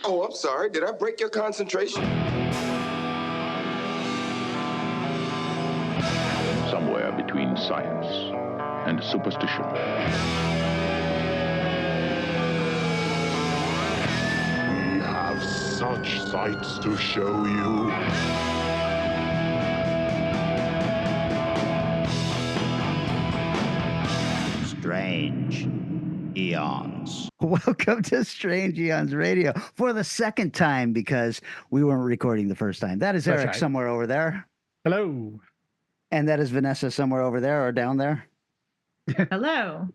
Oh, I'm sorry. Did I break your concentration? Somewhere between science and superstition. We have such sights to show you. Strange Eons. Welcome to Strange Eons Radio for the second time because we weren't recording the first time. That is That's Eric right. somewhere over there. Hello. And that is Vanessa somewhere over there or down there. Hello.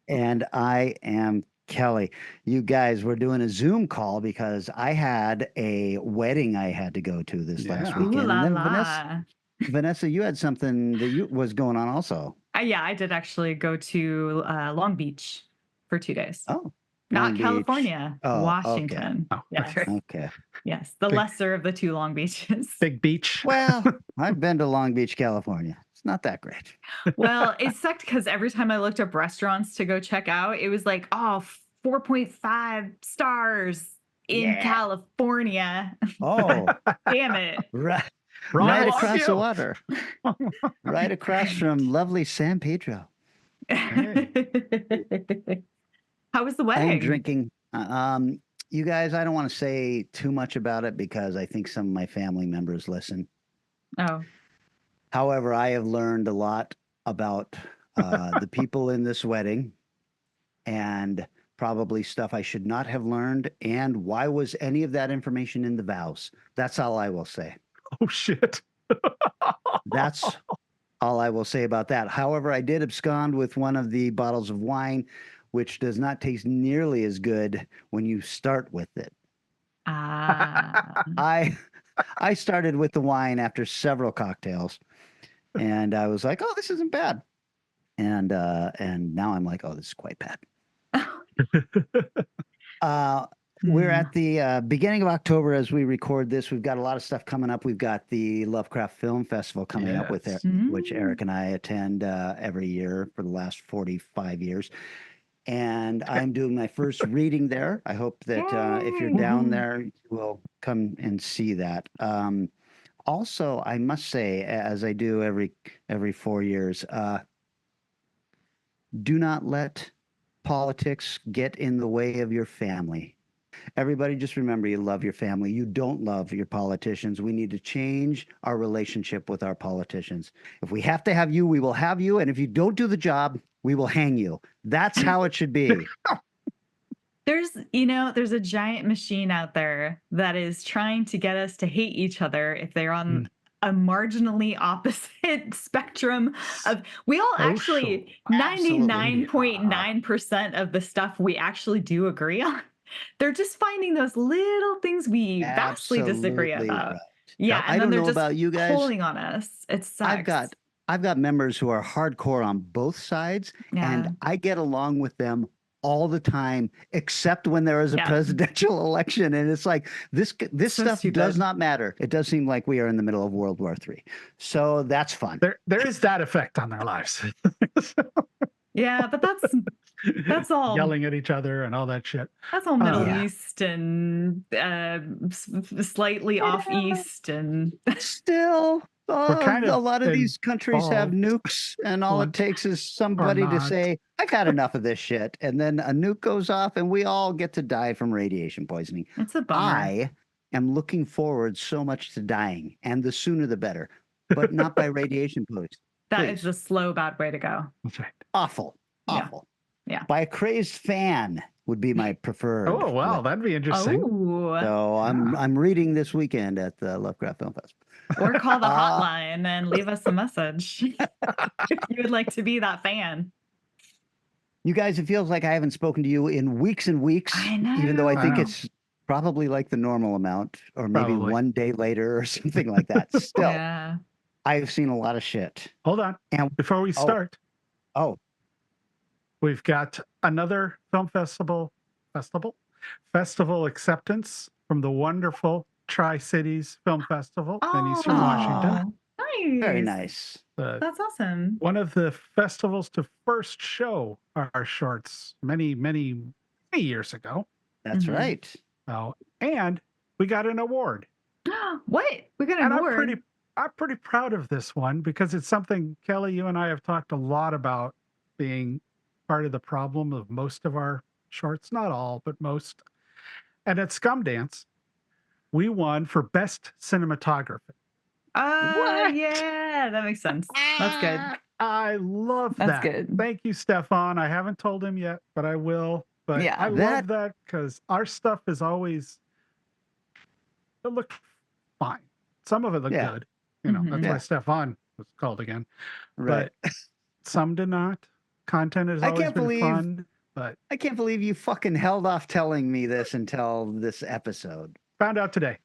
And I am Kelly. You guys were doing a Zoom call because I had a wedding I had to go to this last Yeah. weekend. Ooh la And then la. Vanessa, you had something that was going on also. Yeah, I did actually go to Long Beach for 2 days. Oh, Not Long Beach. California, Oh, Washington. okay. Oh, Yes. Okay. Yes. The lesser of the two Long Beaches. Big beach. Well, I've been to Long Beach, California. It's not that great. Well, it sucked because every time I looked up restaurants to go check out, it was like, oh, 4.5 stars in Yeah. California. Oh, Damn it. right, Wrong right with across you. the water. Right across from lovely San Pedro. How was the I'm wedding? drinking. You guys, I don't want to say too much about it because I think some of my family members listen. Oh, However, I have learned a lot about the people in this wedding and probably stuff I should not have learned. And why was any of that information in the vows? That's all I will say. Oh, shit. That's all I will say about that. However, I did abscond with one of the bottles of wine, which does not taste nearly as good when you start with it. ah. I started with the wine after several cocktails, and I was like, "Oh, this isn't bad," and now I'm like, "Oh, this is quite bad." We're at the beginning of October as we record this. We've got a lot of stuff coming up. We've got the Lovecraft Film Festival coming up with Yes. it, which Eric and I attend every year for the last 45 years. And I'm doing my first reading there. I hope that if you're down there, you will come and see that. Also, I must say, as I do every 4 years, do not let politics get in the way of your family. Everybody just remember you love your family. You don't love your politicians. We need to change our relationship with our politicians. If we have to have you, we will have you. And if you don't do the job, we will hang you. That's how it should be. There's a giant machine out there that is trying to get us to hate each other if they're on a marginally opposite spectrum of we all actually Absolutely. 99.9% of the stuff we actually do agree on. They're just finding those little things we vastly disagree Absolutely about. right. Yeah, I and don't then they're know just about you guys. pulling on us. It sucks. I've got members who are hardcore on both sides, Yeah. and I get along with them all the time, except when there is a Yeah. presidential election, and it's like this So stuff stupid. does not matter. It does seem like we are in the middle of World War III, so that's fun. There is that effect on their lives. Yeah, but that's all Yelling at each other and all that shit. That's all Middle Yeah. East and slightly off East and Still, kind a of lot of these countries have involved. nukes, and all Well, it takes is somebody to not. say, "I've had enough of this shit," and then a nuke goes off, and we all get to die from radiation poisoning. it's a bummer. I am looking forward so much to dying, and the sooner the better, but not by radiation poisoning. That please. is a slow, bad way to go. That's right. Awful. Yeah. Yeah. By a crazed fan would be my preferred. Oh, wow. That'd be interesting. Oh, So I'm reading this weekend at the Lovecraft Film Festival. or call the hotline and leave us a message if you would like to be that fan. You guys, it feels like I haven't spoken to you in weeks and weeks. I know. Even though I think Wow. it's probably like the normal amount, or maybe Probably. one day later or something like that. Still, Yeah. I've seen a lot of shit. Hold on. And Before we start, oh, we've got another film festival acceptance from the wonderful Tri-Cities Film Festival in Eastern Washington. Nice. very nice. That's awesome. One of the festivals to first show our shorts many years ago. That's Mhm. right. So, and we got an award. What? We got an And award. I'm pretty proud of this one because it's something, Kelly, you and I have talked a lot about being part of the problem of most of our shorts, not all, but most. And at Scum Dance, we won for best cinematography. What? Yeah, that makes sense. That's good. I love That's that. good. Thank you, Stefan. I haven't told him yet, but I will. But Yeah. I That- love that because our stuff is always, it looked fine. Some of it looked Yeah. good. You know, that's Mhm. why Yeah. Stefan was called again. Right. But some did not. Content has I always can't been believe fun, but I can't believe you fucking held off telling me this until this episode. found out today.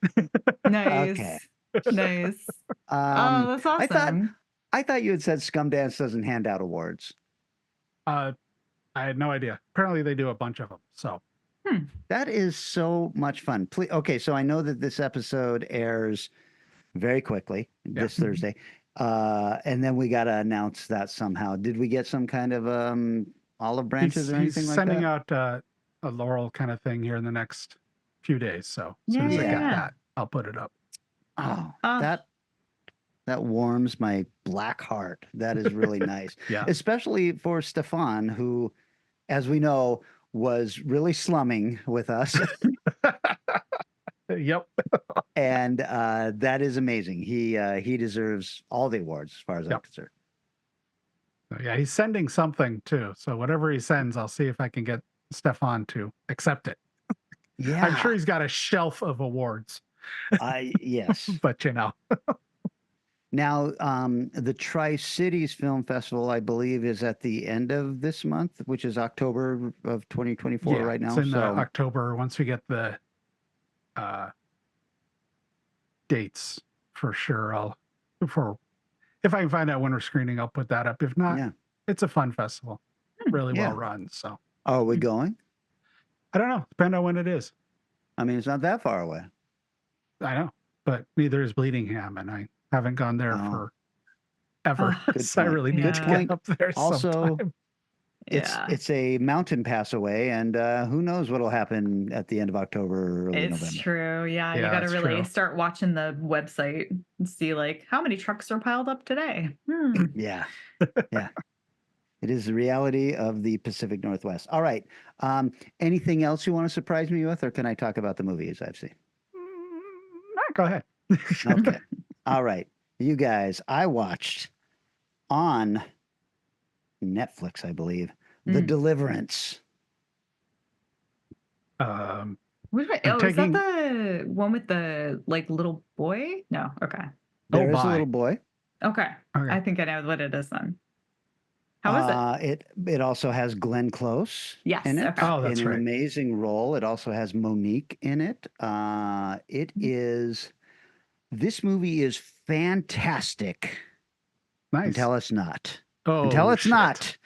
Nice. Okay. Nice. Oh, Um, that's I awesome. thought you had said Scum Dance doesn't hand out awards. I had no idea. Apparently, they do a bunch of them. So That is so much fun. Please, okay, so I know that this episode airs very quickly this Thursday. And then we got to announce that somehow. Did we get some kind of olive branches or anything he's like sending that? out a Laurel kind of thing here in the next few days. So as soon as I get Yeah. that, I'll put it up. Oh, Oh. that warms my black heart. That is really nice. Yeah. Especially for Stefan, who, as we know, was really slumming with us. Yep. And that is amazing. He deserves all the awards as far as I'm Yep. concerned. Yeah, he's sending something too. So whatever he sends, I'll see if I can get Stefan to accept it. Yeah. I'm sure he's got a shelf of awards, Yes. but you know. Now, the Tri-Cities Film Festival, I believe, is at the end of this month, which is October of 2024 right now. It's in So October once we get the dates for sure. If I can find out when we're screening, I'll put that up. If not, yeah. it's a fun festival, really Yeah. well run. So Are we going? I don't know. Depend on when it is. I mean, it's not that far away. I know, but neither is Bleedingham, and I haven't gone there Oh. for ever. Oh, Good So I point. really need Good to point. get up there Also, sometime. Yeah. It's a mountain pass away, and who knows what'll happen at the end of October or early It's November. true. Yeah, you Yeah, got to it's really true. start watching the website and see like how many trucks are piled up today. Yeah. Yeah. It is the reality of the Pacific Northwest. All right. Anything else you want to surprise me with, or can I talk about the movies I've seen? Go ahead. Okay. All right. You guys, I watched on Netflix, I believe, The Deliverance. Which way? I'm Oh, taking- is that the one with the like little boy? No. Okay. There is a my. little boy. Okay. Okay. I think I know what it is then. How is it? It also has Glenn Close Yes, in it okay. Oh, that's in an right. amazing role. It also has Monique in it. This movie is fantastic Nice. until it's not. Oh, Until it's shit. not.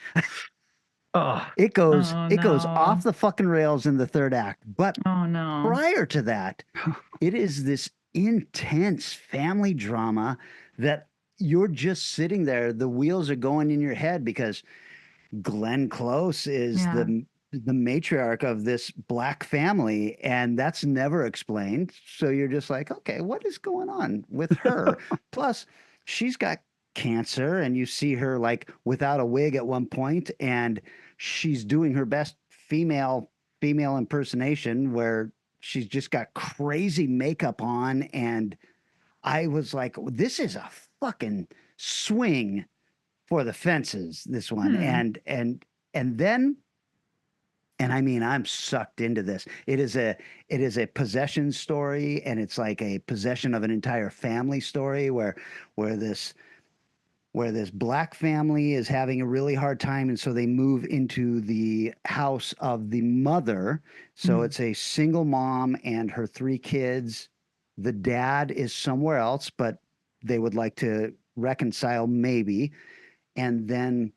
Oh, It goes Oh, no. off the fucking rails in the third act. But Oh no. prior to that, it is this intense family drama that you're just sitting there. The wheels are going in your head because Glenn Close is Yeah. the matriarch of this black family, and that's never explained. So you're just like, okay, what is going on with her? Plus, she's got cancer, and you see her like without a wig at one point, and she's doing her best female impersonation where she's just got crazy makeup on, and I was like, this is a fucking swing for the fences, this one. And then I mean, I'm sucked into this. It is a possession story, and it's like a possession of an entire family story where this black family is having a really hard time, and so they move into the house of the mother. So it's a single mom and her 3 kids. The dad is somewhere else, but they would like to reconcile maybe. And then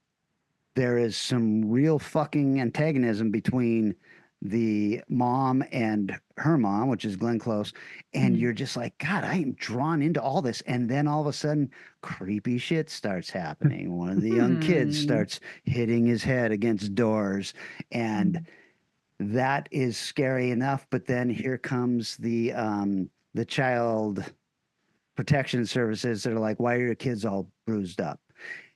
there is some real fucking antagonism between the mom and her mom, which is Glenn Close. And you're just like, God, I am drawn into all this. And then all of a sudden, creepy shit starts happening. One of the young kids starts hitting his head against doors. And that is scary enough. But then here comes the child protection services that are like, why are your kids all bruised up?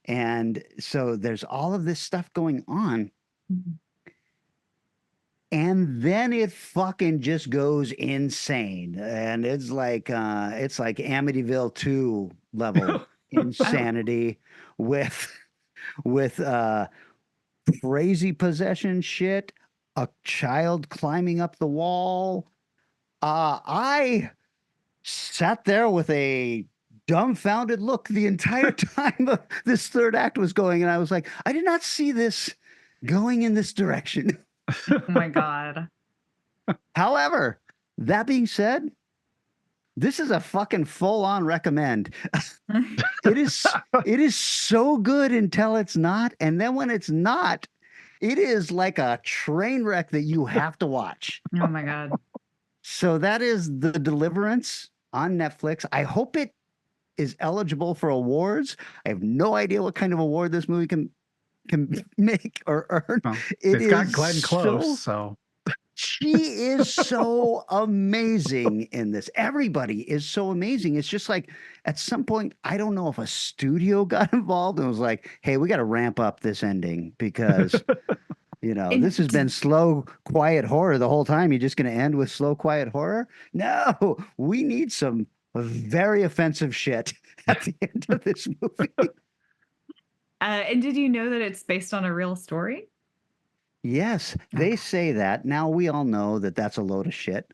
And so there's all of this stuff going on. Mhm. And then it fucking just goes insane. And it's like Amityville 2 level insanity with crazy possession shit, a child climbing up the wall. I sat there with a dumbfounded look the entire time this third act was going, and I was like, I did not see this going in this direction. Oh my God. However, that being said, this is a fucking full-on recommend. It is so good until it's not, and then when it's not, it is like a train wreck that you have to watch. Oh my God. So that is The Deliverance on Netflix. I hope it is eligible for awards. I have no idea what kind of award this movie can make or earn. Well, It it's got is Glenn Close, so she is so amazing in this. Everybody is so amazing. It's just like at some point, I don't know if a studio got involved and was like, hey, we got to ramp up this ending because, And this has been slow, quiet horror the whole time. You're just going to end with slow, quiet horror? No, we need some very offensive shit at the end of this movie. and did you know that it's based on a real story? Yes, they say that. Now we all know that that's a load of shit.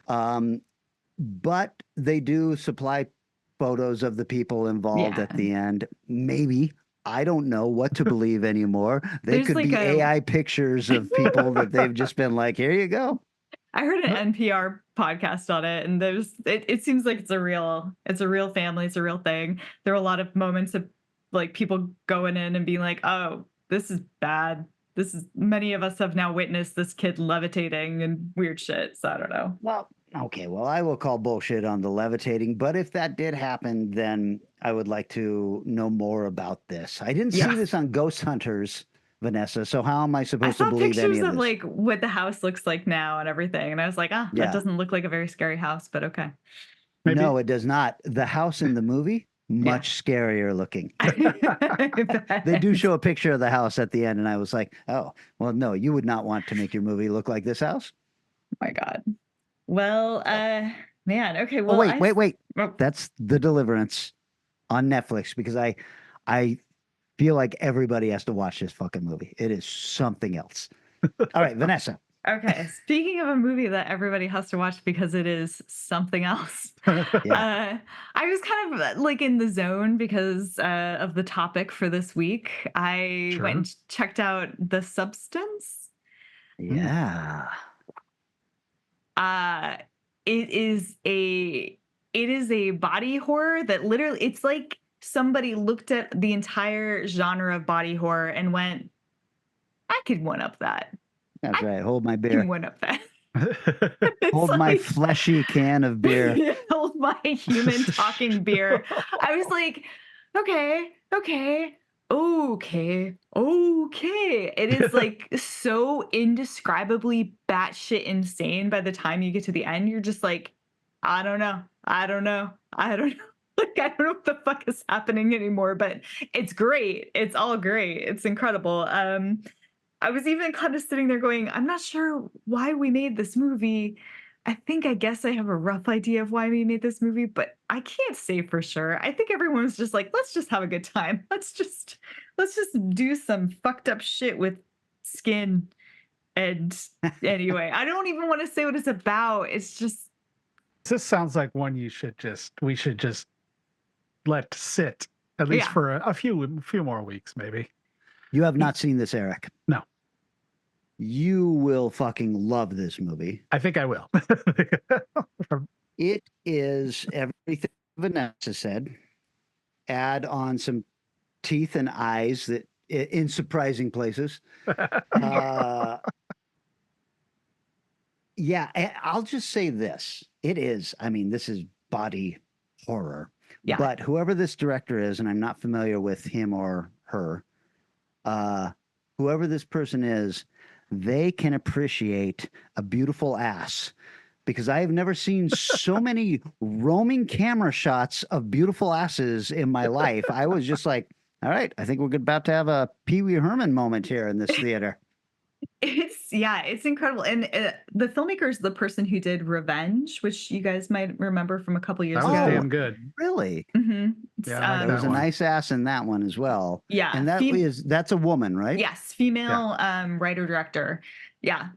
But they do supply photos of the people involved Yeah. at the end. Maybe. I don't know what to believe anymore. They There's could like be a- AI pictures of people that they've just been like, here you go. I heard an NPR podcast on it, and it seems like it's a real family, it's a real thing. There are a lot of moments of like people going in and being like, oh, this is bad. Many of us have now witnessed this kid levitating and weird shit. So I don't know. Well, okay. Well, I will call bullshit on the levitating, but if that did happen, then I would like to know more about this. I didn't see Yeah. this on Ghost Hunters, Vanessa. So how am I I supposed to saw believe any pictures of of this? like what the house looks like now and everything, and I was like, Yeah. that doesn't look like a very scary house, but okay. maybe No, it does not. The house in the movie, much scarier looking. They do show a picture of the house at the end, and I was like, oh, well, no, you would not want to make your movie look like this house. Oh my God. Well, man. Okay. Oh, Well, wait. Oh, That's The Deliverance on Netflix because I feel like everybody has to watch this fucking movie. It is something else. All right, Vanessa. okay. Speaking of a movie that everybody has to watch because it is something else. Yeah. I was kind of like in the zone because of the topic for this week. I Sure. went and checked out The Substance. Yeah. It is a body horror that literally it's like somebody looked at the entire genre of body horror and went, I could one up that. That's right. Hold my I beer. can one up that. Hold my fleshy can of beer. Hold my human talking beer. I was like, okay. It is like so indescribably batshit insane by the time you get to the end. You're just like, I don't know. Like, I don't know what the fuck is happening anymore, but it's great. It's all great. It's incredible. I was even kind of sitting there going, I'm not sure why we made this movie. I guess I have a rough idea of why we made this movie, but I can't say for sure. I think everyone was just like, let's just have a good time. Let's just do some fucked up shit with skin. And anyway, I don't even want to say what it's about. It's just this sounds like one we should just let sit at least Yeah. for a few more weeks, maybe. You have not seen this, Eric. No. You will fucking love this movie. I think I will. It is everything Vanessa said. Add on some teeth and eyes that in surprising places. Yeah, I'll just say this. It is, this is body horror. Yeah. But whoever this director is, and I'm not familiar with him or her, whoever this person is, they can appreciate a beautiful ass. Because I have never seen so many roaming camera shots of beautiful asses in my life. I was just like, all right, I think we're about to have a Pee Wee Herman moment here in this theater. It's incredible. And the filmmaker is the person who did Revenge, which you guys might remember from a couple years That was ago. damn good. Really? Mm-hmm. Yeah, I like There was that a one. nice ass in that one as well. Yeah, And that's a woman, right? yes, female writer director. Yeah.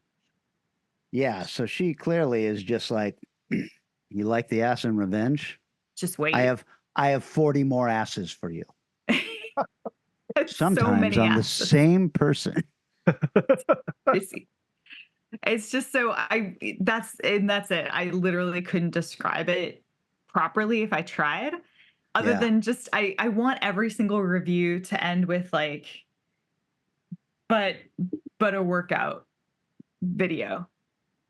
Yeah. So she clearly is just like, you like the ass in Revenge? Just wait. I have 40 more asses for you. Sometimes so many on asses. the same person. It's just so that's it. I literally couldn't describe it properly if I tried. Other than just I want every single review to end with like but a workout video.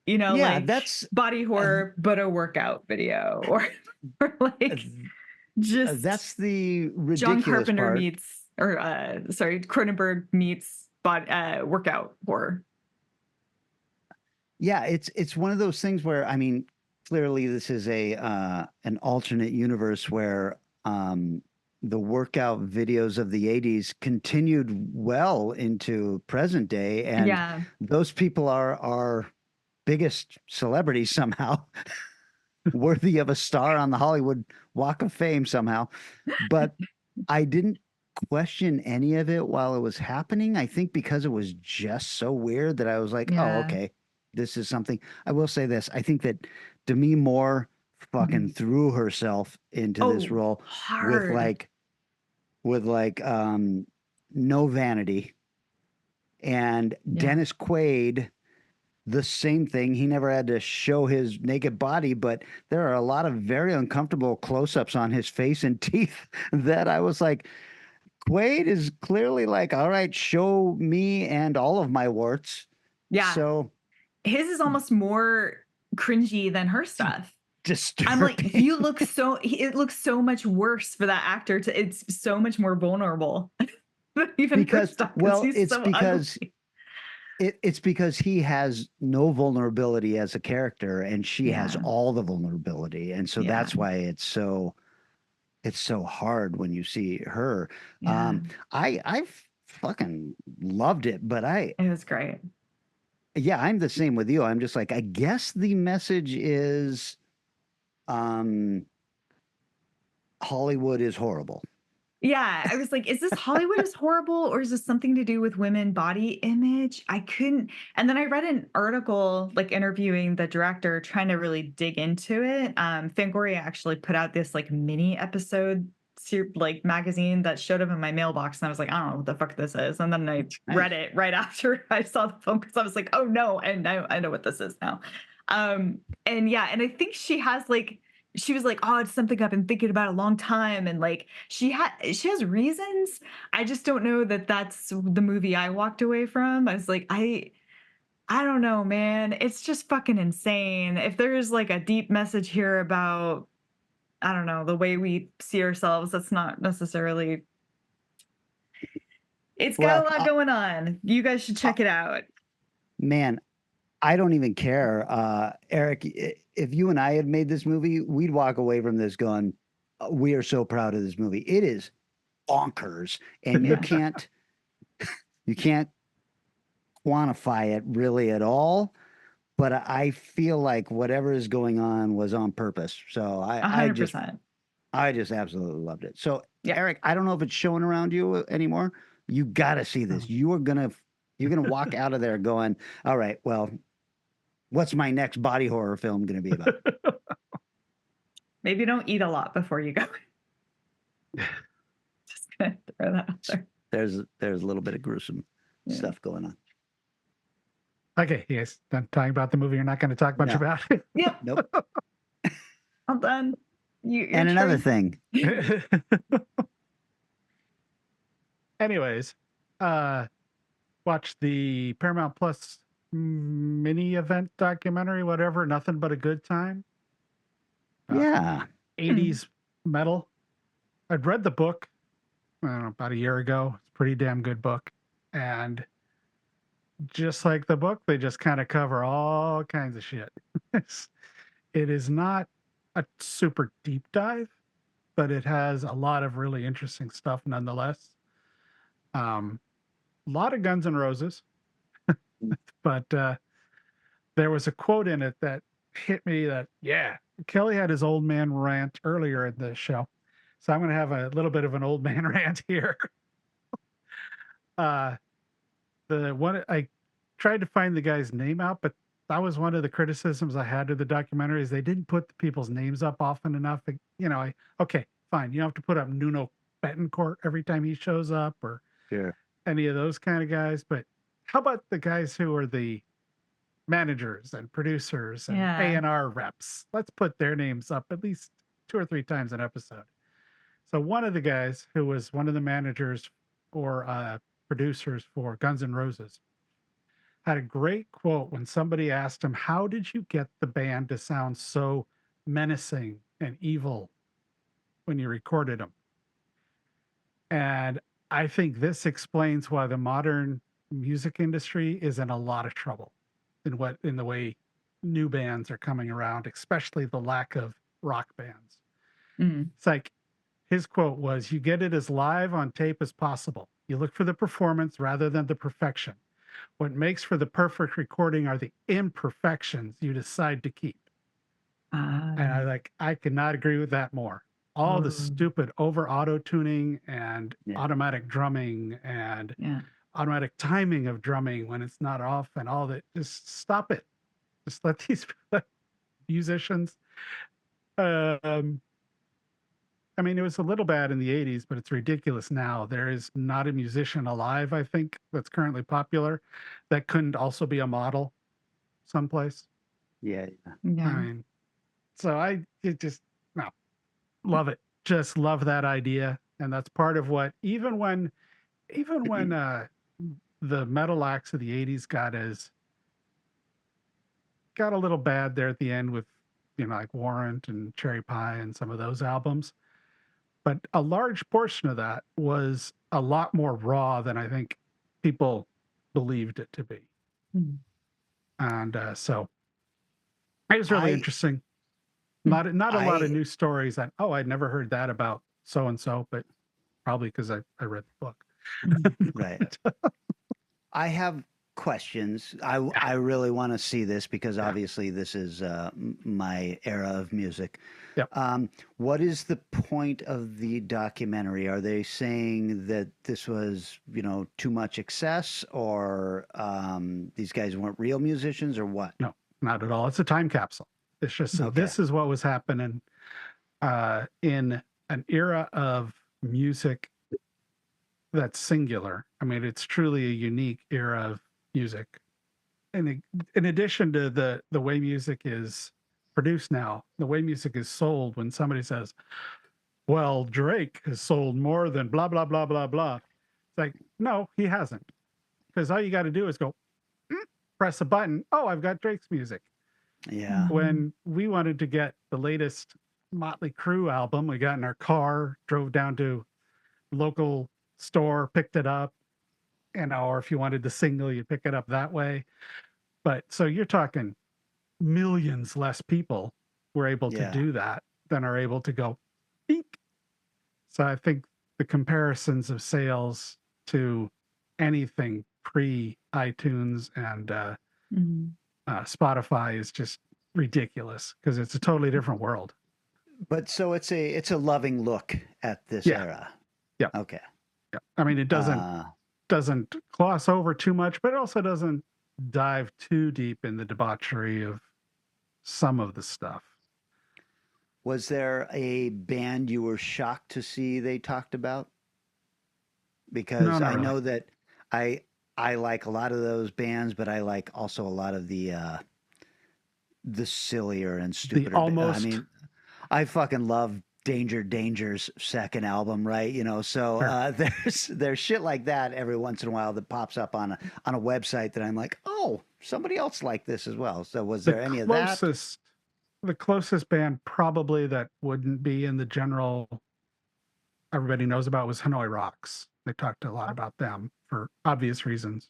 You know, Yeah, like that's body horror, but a workout video, or like just that's the ridiculous John Carpenter part. meets, or Cronenberg meets workout horror. Yeah, it's one of those things where, I mean, clearly this is an alternate universe where the workout videos of the 80s continued well into present day, and those people are our biggest celebrities somehow, worthy of a star on the Hollywood Walk of Fame somehow. But I didn't question any of it while it was happening. I think because it was just so weird that I was like, oh, okay, this is something. I will say this. I think that Demi Moore fucking threw herself into this role with no vanity. And Dennis Quaid, the same thing. He never had to show his naked body, but there are a lot of very uncomfortable close-ups on his face and teeth that I was like, Quaid is clearly like, all right, show me and all of my warts. Yeah. So his is almost more cringy than her stuff. Disturbing. I'm like, it looks so much worse for that actor it's so much more vulnerable than even her stuff. It's because he has no vulnerability as a character and she has all the vulnerability. And so that's why it's so hard when you see her. I fucking loved it, but it was great. Yeah, I'm the same with you. I'm just like, I guess the message is Hollywood is horrible. Yeah, I was like, is this Hollywood is horrible, or is this something to do with women body image? I couldn't. And then I read an article like interviewing the director, trying to really dig into it. Fangoria actually put out this like mini episode like magazine that showed up in my mailbox, and I was like, I don't know what the fuck this is. And then I read it right after I saw the film, because I was like, oh no, and I know what this is now. And I think she has like, she was like, oh, it's something I've been thinking about a long time. And like, she has reasons. I just don't know that that's the movie I walked away from. I was like, I don't know, man. It's just fucking insane. If there's like a deep message here about, I don't know, the way we see ourselves, that's not necessarily, it's got a lot going on. You guys should check it out. Man, I don't even care. Eric, if you and I had made this movie, we'd walk away from this going, we are so proud of this movie. It is bonkers. And you can't quantify it really at all. But I feel like whatever is going on was on purpose. So I just absolutely loved it. So Eric, I don't know if it's showing around you anymore. You got to see this. You're gonna walk out of there going, all right, well, what's my next body horror film going to be about? Maybe don't eat a lot before you go. Just gonna throw that out there. There's a little bit of gruesome stuff going on. Okay, yes, done talking about the movie. You're not going to talk much about it. Yep. Nope. I'm done. And another thing. Anyways, watch the Paramount Plus mini event documentary, whatever. Nothing but a good time. 80s metal. I'd read the book, I don't know, about a year ago. It's a pretty damn good book. And just like the book, they just kind of cover all kinds of shit. It is not a super deep dive, but it has a lot of really interesting stuff nonetheless. A lot of Guns N' Roses, but there was a quote in it that hit me that, yeah, Kelly had his old man rant earlier in the show. So I'm going to have a little bit of an old man rant here. The one I tried to find the guy's name out, but that was one of the criticisms I had of the documentary is they didn't put the people's names up often enough. Okay, fine. You don't have to put up Nuno Betancourt every time he shows up or Sure. any of those kind of guys. But how about the guys who are the managers and producers and Yeah. A&R reps? Let's put their names up at least 2 or 3 times an episode. So one of the guys who was one of the managers or producers for Guns N' Roses had a great quote when somebody asked him, "How did you get the band to sound so menacing and evil when you recorded them?" And I think this explains why the modern music industry is in a lot of trouble in the way new bands are coming around, especially the lack of rock bands. It's like his quote was, "You get it as live on tape as possible. You look for the performance rather than the perfection. What makes for the perfect recording are the imperfections you decide to keep." And I could not agree with that more. All the stupid over auto tuning and automatic drumming and automatic timing of drumming when it's not off and all that. Just stop it. Just let these musicians. I mean, it was a little bad in the 80s, but it's ridiculous now. There is not a musician alive, I think, that's currently popular that couldn't also be a model someplace. Yeah. I mean, so no, love it. Just love that idea. And that's part of what, even when the metal acts of the 80s got a little bad there at the end with, like Warrant and Cherry Pie and some of those albums. But a large portion of that was a lot more raw than I think people believed it to be. And so it was really interesting. Not a lot of new stories that, I'd never heard that about so-and-so, but probably because I read the book. Right. I have questions. I really want to see this because obviously this is my era of music. Yep. What is the point of the documentary? Are they saying that this was, too much excess, or these guys weren't real musicians, or what? No, not at all. It's a time capsule. It's just this is what was happening in an era of music that's singular. I mean, it's truly a unique era of music. And in addition to the way music is produced now, the way music is sold, when somebody says, well, Drake has sold more than blah, blah, blah, blah, blah. It's like, no, he hasn't. Because all you got to do is go, press a button. Oh, I've got Drake's music. Yeah. When we wanted to get the latest Motley Crue album, we got in our car, drove down to local store, picked it up, or if you wanted the single, you pick it up that way. But so you're talking millions less people were able to do that than are able to go beep. So I think the comparisons of sales to anything pre iTunes and Spotify is just ridiculous because it's a totally different world. But so it's a loving look at this era. Yeah. Okay. Yeah. I mean, it doesn't gloss over too much, but it also doesn't dive too deep in the debauchery of some of the stuff. Was there a band you were shocked to see they talked about? Because I know that I like a lot of those bands, but I like also a lot of the sillier and stupider. Almost. I mean, I fucking love Danger's second album, right? So there's shit like that every once in a while that pops up on a website that I'm like, oh, somebody else liked this as well. So was there any of that? The closest band probably that wouldn't be in the general everybody knows about was Hanoi Rocks. They talked a lot about them for obvious reasons.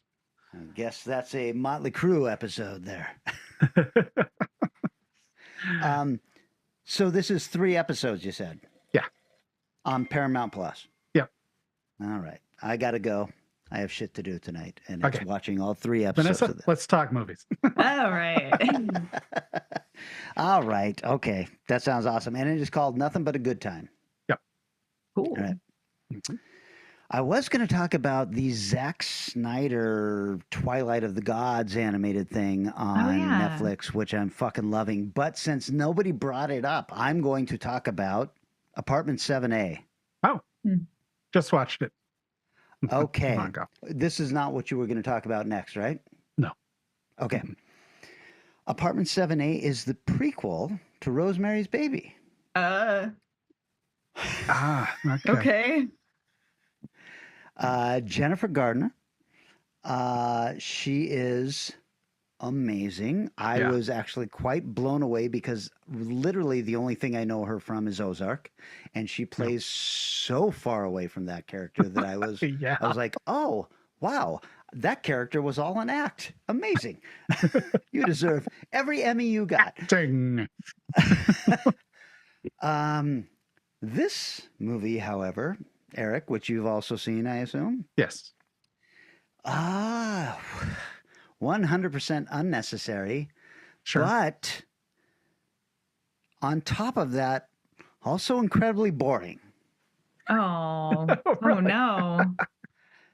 I guess that's a Motley Crue episode there. So this is 3 episodes, you said? Yeah. On Paramount Plus? Yep. All right. I got to go. I have shit to do tonight, and it's Okay. watching all 3 episodes Vanessa, of this. let's talk movies. All right. All right. Okay. That sounds awesome. And it is called Nothing But a Good Time. Yep. Cool. All right. I was going to talk about the Zack Snyder Twilight of the Gods animated thing on yeah. Netflix, which I'm fucking loving. But since nobody brought it up, I'm going to talk about Apartment 7A. Oh, just watched it. Okay. Come on, go. This is not what you were going to talk about next, right? No. Okay. Apartment 7A is the prequel to Rosemary's Baby. Okay. Okay. Jennifer Gardner. She is amazing. I was actually quite blown away because literally the only thing I know her from is Ozark, and she plays so far away from that character that I was Yeah. I was like, "Oh, wow. That character was all an act. Amazing. You deserve every Emmy you got." Ding. This movie, however, Eric, which you've also seen, I assume? Yes. 100% unnecessary. Sure. But on top of that, also incredibly boring. Oh. Really? Oh no.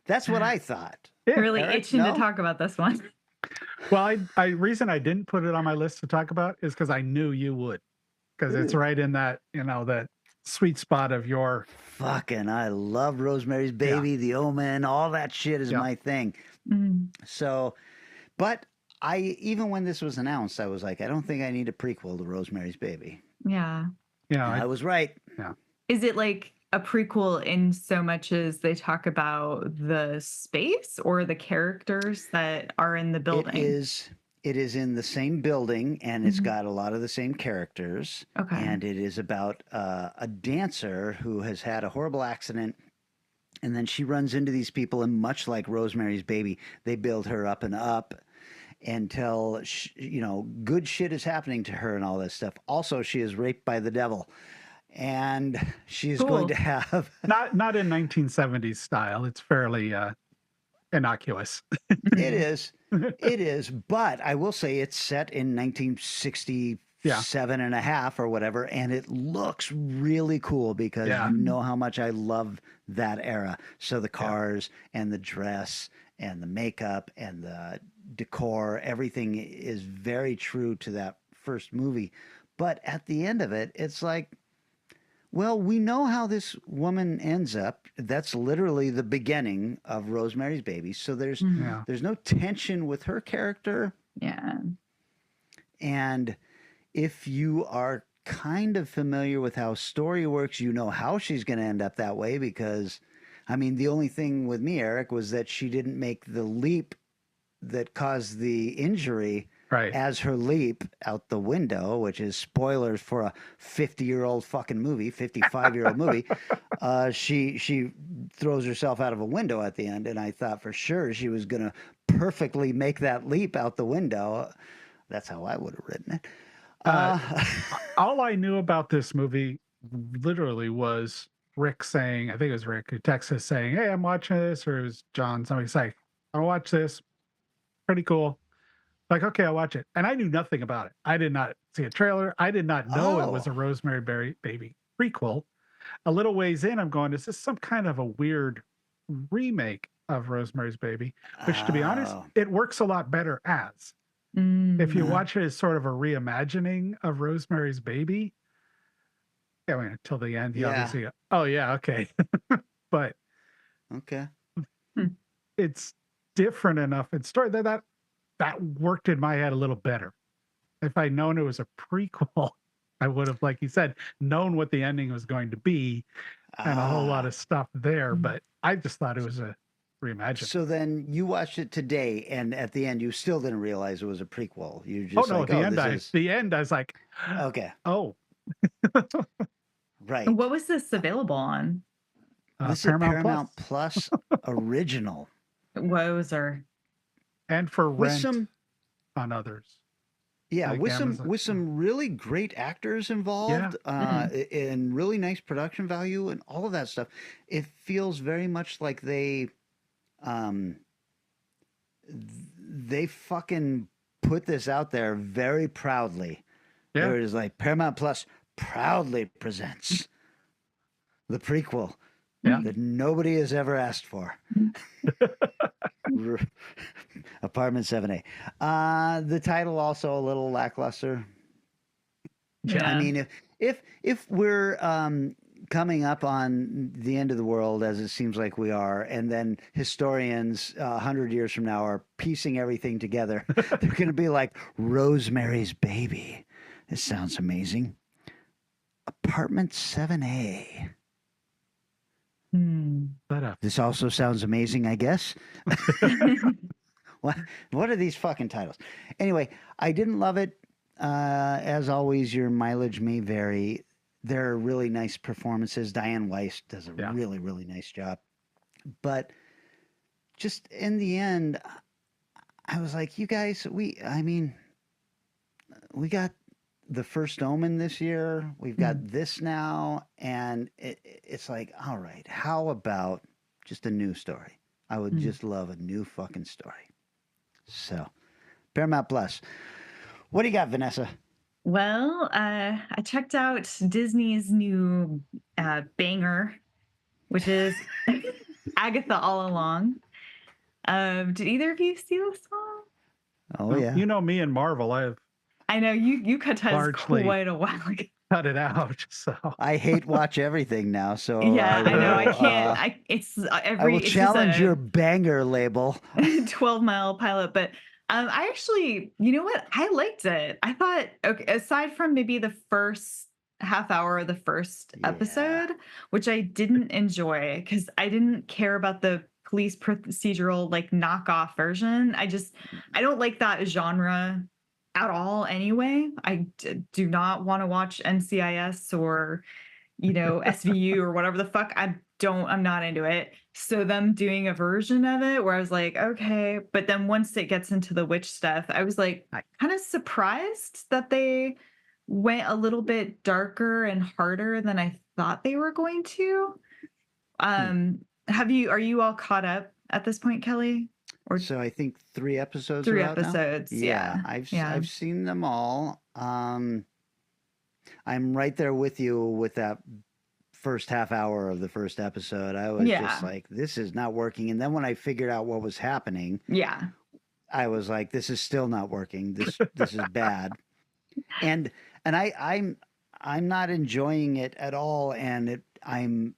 That's what I thought. Yeah. Really Eric, itching no? to talk about this one. Well, I reason I didn't put it on my list to talk about is because I knew you would, because it's right in that that sweet spot of your. Fucking, I love Rosemary's Baby, The Omen, all that shit is my thing. So, but even when this was announced, I was like, I don't think I need a prequel to Rosemary's Baby. Yeah. Yeah. And I was right. Yeah. Is it like a prequel in so much as they talk about the space or the characters that are in the building? It is in the same building, and it's got a lot of the same characters. Okay. And it is about a dancer who has had a horrible accident, and then she runs into these people, and much like Rosemary's Baby, they build her up and up until good shit is happening to her and all this stuff. Also, she is raped by the devil, and she's going to have not in 1970s style. It's fairly innocuous. It is. It is. But I will say it's set in 1967 and a half or whatever. And it looks really cool because you know how much I love that era. So the cars and the dress and the makeup and the decor, everything is very true to that first movie. But at the end of it, it's like, well, we know how this woman ends up. That's literally the beginning of Rosemary's Baby. So there's no tension with her character. Yeah. And if you are kind of familiar with how story works, you know how she's going to end up that way because, I mean, the only thing with me, Eric, was that she didn't make the leap that caused the injury as her leap out the window, which is spoilers for a 50-year-old fucking movie, 55-year-old movie. She throws herself out of a window at the end, and I thought for sure she was going to perfectly make that leap out the window. That's how I would have written it. All I knew about this movie literally was Rick saying, I think it was Rick who texted us saying, "Hey, I'm watching this," or it was John. Somebody's like, "I'll watch this. Pretty cool." Like, okay, I'll watch it. And I knew nothing about it. I did not see a trailer. I did not know it was a Rosemary Baby prequel. A little ways in, I'm going, is this some kind of a weird remake of Rosemary's Baby? Which, to be honest, it works a lot better as. If you watch it as sort of a reimagining of Rosemary's Baby, I mean, until the end, you obviously go, oh, yeah, okay. But it's different enough in story that worked in my head a little better. If I'd known it was a prequel, I would have, like you said, known what the ending was going to be and a whole lot of stuff there. But I just thought it was a reimagining. So then you watched it today, and at the end, you still didn't realize it was a prequel. You just at the end, I was like, okay. Oh. Right. What was this available on? This is Paramount Plus original. What was our... and for with rent some on others. Yeah, Like with Amazon. some really great actors involved, and really nice production value and all of that stuff. It feels very much like um, they fucking put this out there very proudly. They Yeah. were just like Paramount Plus proudly presents the prequel Yeah. that nobody has ever asked for. Apartment 7A. The title also a little lackluster. I Yeah. mean, if we're coming up on the end of the world, as it seems like we are, and then historians 100 years from now are piecing everything together, they're going to be like Rosemary's Baby. This sounds amazing. Apartment 7A. Shut up. This also sounds amazing, I guess. What are these fucking titles? Anyway, I didn't love it. As always, your mileage may vary. There are really nice performances. Diane Weiss does a really, really nice job. But just in the end, I was like, you guys, we got the first Omen this year. We've got this now. And it's like, all right, how about just a new story? I would just love a new fucking story. So, Paramount Plus. What do you got, Vanessa? Well, I checked out Disney's new banger, which is Agatha All Along. Did either of you see this one? Oh, yeah. You know me and Marvel. I know you cut ties largely quite a while ago. cut it out. So I hate watch everything now. So Yeah, I know. I will, can't. It's I will challenge your banger label. 12-mile pilot, but I actually, you know what? I liked it. I thought, okay, aside from maybe the first half hour of the first episode, which I didn't enjoy because I didn't care about the police procedural like knockoff version. I don't like that genre at all anyway. I do not want to watch NCIS or SVU or whatever the fuck. I'm not into it. So them doing a version of it where I was like, okay. But then once it gets into the witch stuff, I was like kind of surprised that they went a little bit darker and harder than I thought they were going to. Are you all caught up at this point, Kelly? Or So I think 3 episodes. 3 are out now? episodes. Yeah. I've seen them all. I'm right there with you with that first half hour of the first episode. I was just like, this is not working. And then when I figured out what was happening, I was like, this is still not working. This is bad. And I'm not enjoying it at all. And I'm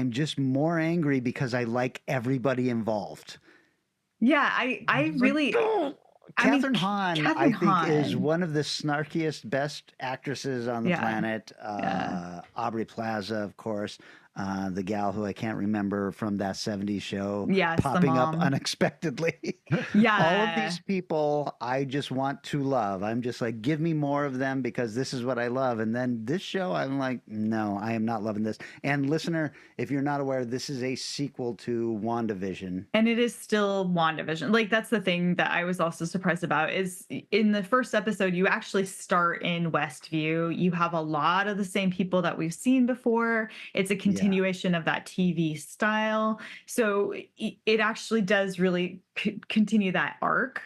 just more angry because I like everybody involved. Yeah, I really. Catherine Hahn, I think, is one of the snarkiest, best actresses on the planet. Aubrey Plaza, of course, the gal who I can't remember from that 70s show, popping up unexpectedly. All of these people I just want to love. I'm just like, give me more of them because this is what I love. And then this show, I'm like, no, I am not loving this. And listener, if you're not aware, this is a sequel to WandaVision. And it is still WandaVision. Like, that's the thing that I was also surprised about is in the first episode, you actually start in Westview. You have a lot of the same people that we've seen before. It's a continuation of that TV style. So it actually does really continue that arc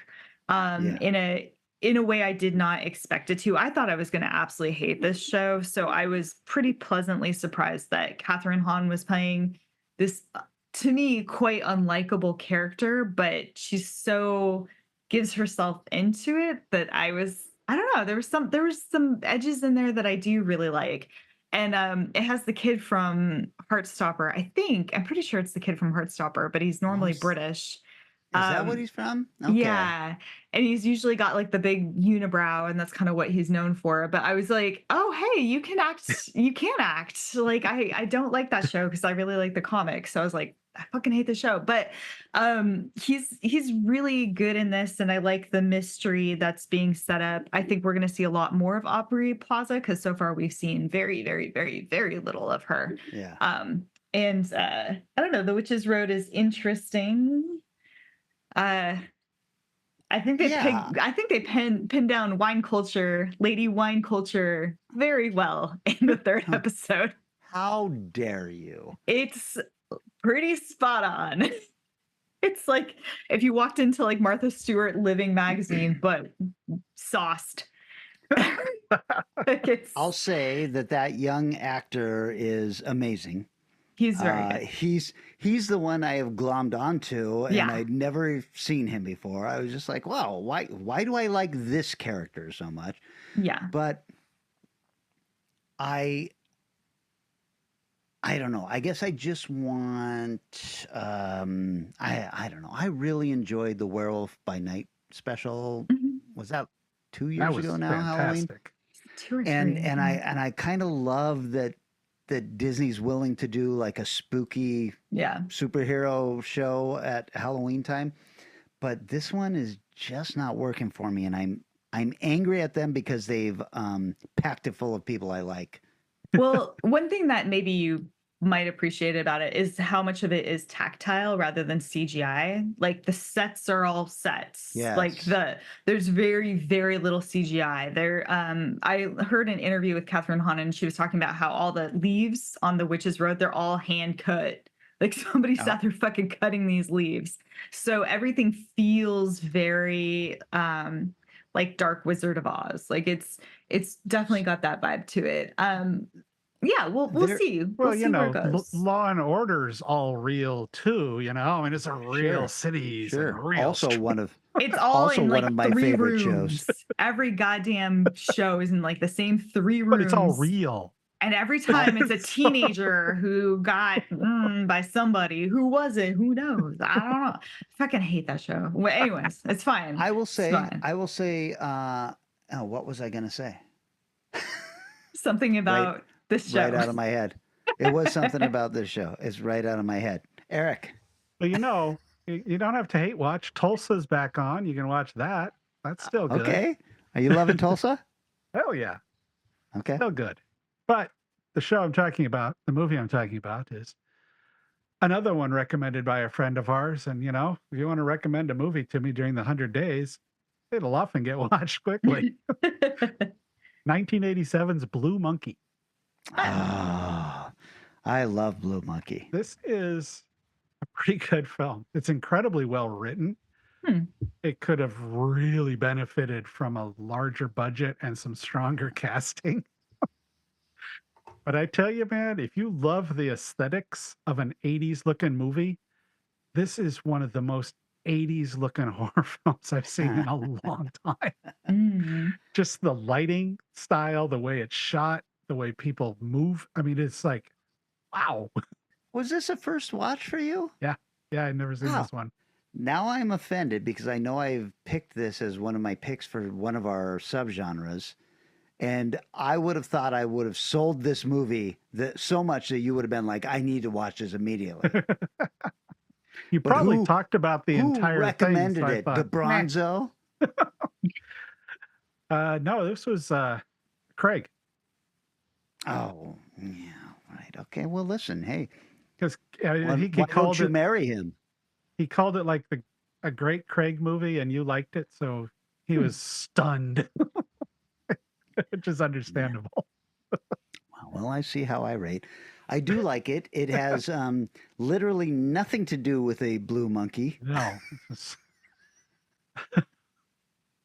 in a way I did not expect it to. I thought I was going to absolutely hate this show. So I was pretty pleasantly surprised that Catherine Hahn was playing this, to me, quite unlikable character, but she's so gives herself into it that I don't know, there was some edges in there that I do really like. And it has the kid from Heartstopper. I'm pretty sure it's the kid from Heartstopper, but he's normally British. Is that what he's from? Okay. Yeah. And he's usually got like the big unibrow, and that's kind of what he's known for. But I was like, oh, hey, you can act. Like, I don't like that show because I really like the comics. So I was like, I fucking hate the show. But he's really good in this, and I like the mystery that's being set up. I think we're going to see a lot more of Aubrey Plaza because so far we've seen very, very, very, very little of her. Yeah. And I don't know, The Witch's Road is interesting. Uh, I think they Yeah. pinned down wine culture, lady wine culture, very well in the third Huh. episode. How dare you? It's pretty spot on. It's like if you walked into like Martha Stewart Living magazine, but sauced. Like I'll it's say that young actor is amazing. he's very good. He's the one I have glommed onto, and Yeah. I'd never seen him before. I was just like, wow, why do I like this character so much? Yeah. But I don't know. I guess I just want I don't know. I really enjoyed the Werewolf by Night special. Mhm. Was that 2 That years was ago now, Halloween? fantastic. 2 or 3. And I kind of love that Disney's willing to do like a spooky Yeah. superhero show at Halloween time, but this one is just not working for me, and I'm angry at them because they've packed it full of people I like. Well, one thing that maybe you might appreciate about it is how much of it is tactile rather than CGI. Like the sets are all sets. Like Yes. there's very, very little CGI. I heard an interview with Catherine Hahn, and she was talking about how all the leaves on the Witch's Road, they're all hand cut. Like somebody Oh. sat there fucking cutting these leaves. So everything feels very like Dark Wizard of Oz. Like it's definitely got that vibe to it. Yeah, we'll There, see. Well, We'll see where it goes. Law and Order's all real too. I mean, it's a real Sure, cities and sure. real. Also one of It's all also in one like of my 3 favorite shows. rooms. Every goddamn show is in like the same 3 But it's all rooms. real. And every time it's a teenager who got by somebody. Who was it? Who knows? I don't know. I fucking hate that show. Well, anyways, it's fine. I will It's say, fine. oh, what was I going to say? Something about this show. Right out of my head. It was something about this show. It's right out of my head. Eric. But you don't have to hate watch. Tulsa's back on. You can watch that. That's still good. Okay. Are you loving Tulsa? Hell yeah. Okay. Still good. But the show I'm talking about, the movie I'm talking about, is another one recommended by a friend of ours. And, if you want to recommend a movie to me during the 100 days, it'll often get watched quickly. 1987's Blue Monkey. Oh, I love Blue Monkey. This is a pretty good film. It's incredibly well written. It could have really benefited from a larger budget and some stronger casting. But I tell you, man, if you love the aesthetics of an 80s looking movie, this is one of the most 80s looking horror films I've seen in a long time. Just the lighting style, the way it's shot, the way people move. I mean, it's like, wow. Was this a first watch for you? Yeah, I'd never seen this one. Now I'm offended because I know I've picked this as one of my picks for one of our subgenres. And I would have thought I would have sold this movie so much that you would have been like, I need to watch this immediately. You But probably talked about the entire who recommended thing. So I it? thought, DeBronzo? no, this was Craig. Oh, yeah, right. Okay, well, listen, hey, Because why don't you marry him? He called it like a great Craig movie, and you liked it, so he was stunned, which is understandable. Well, I see how I rate. I do like it. It has literally nothing to do with a blue monkey. No.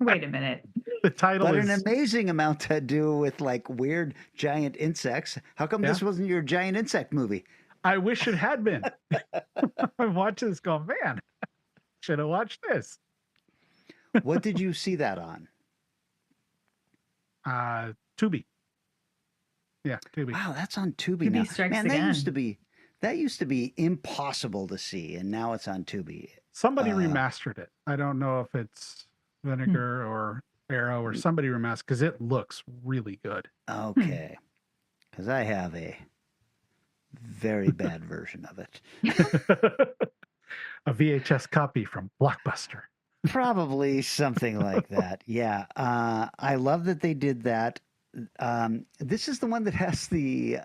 Wait a minute. The title But is an amazing amount to do with like weird giant insects. How come this wasn't your giant insect movie? I wish it had been. I'm watching this going, man, should have watched this. What did you see that on? Tubi. Yeah, Tubi. Wow, that's on Tubi Tubi now. strikes Man, again. that used to be impossible to see, and now it's on Tubi. Somebody remastered it. I don't know if it's Vinegar or Arrow or somebody remastered because it looks really good. Okay, because I have a very bad version of it. A VHS copy from Blockbuster. Probably something like that. Yeah. I love that they did that. This is the one that has the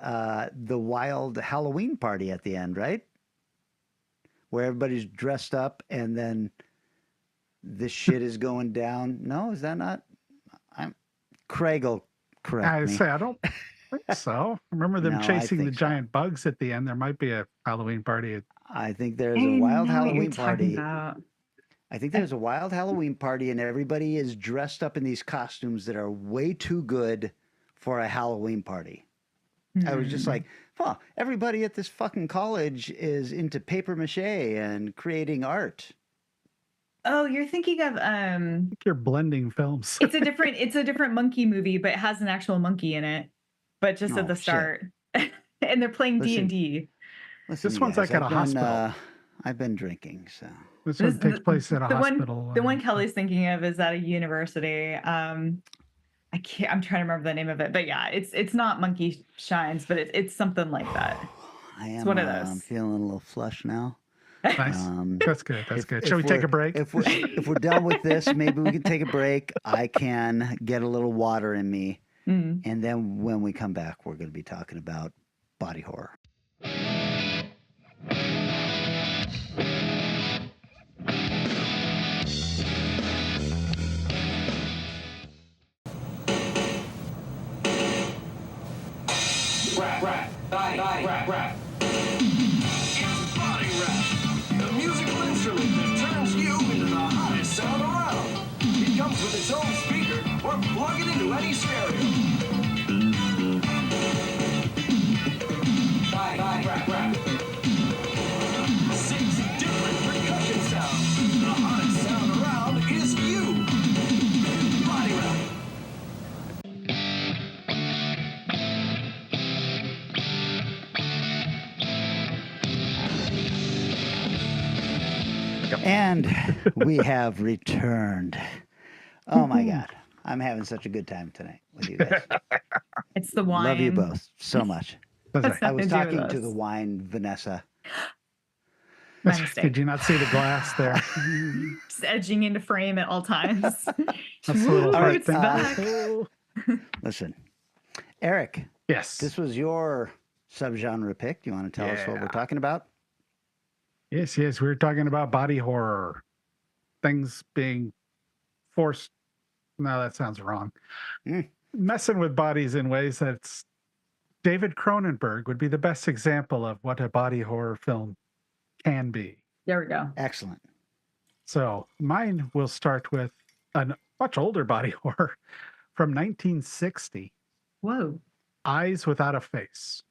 wild Halloween party at the end, right? Where everybody's dressed up and then this shit is going down. No, is that not? Craig will correct I me. say I don't think so. Remember them No, I chasing the think so. giant bugs at the end. There might be a Halloween party. I think there's I a wild know what you're Halloween talking party. about. I think there's a wild Halloween party, and everybody is dressed up in these costumes that are way too good for a Halloween party. I was just Hmm. like, huh, everybody at this fucking college is into paper mache and creating art. Oh, you're thinking of I think you're blending films. it's a different monkey movie, but it has an actual monkey in it. But just at Oh, the shit. start. And they're playing Listen. D&D. Listen, This you one's guys, like at a hospital. I've been drinking, so This This one takes place at a hospital. the one and- Kelly's thinking of is at a university. I'm trying to remember the name of it, but yeah, it's not Monkey Shines, but it's something like that. I'm one of those. I'm feeling a little flush now. Nice. That's good. That's good. Shall we take a break? If we're done with this, maybe we can take a break. I can get a little water in me, Mm. and then when we come back, we're going to be talking about body horror. Rap. It's body rap, the musical instrument that turns you into the hottest sound around. It comes with its own speaker, or plug it into any stereo. Rap. 6 different percussion sounds. The hottest sound around is you. Body rap. And we have returned. Oh my God. I'm having such a good time tonight with you guys. It's the wine. Love you both so much. That's I was nothing to do with talking to us. the wine, Vanessa. My right. mistake. Did you not see the glass there? Just edging into frame at all times. That's a little All right, It's back. Listen, Eric, Yes. this was your subgenre pick. Do you want to tell us what we're talking about? Yes. We were talking about body horror. Things being forced. No, that sounds wrong. Mm. Messing with bodies in ways that's David Cronenberg would be the best example of what a body horror film can be. There we go. Excellent. So mine will start with a much older body horror from 1960, Whoa. Eyes Without a Face.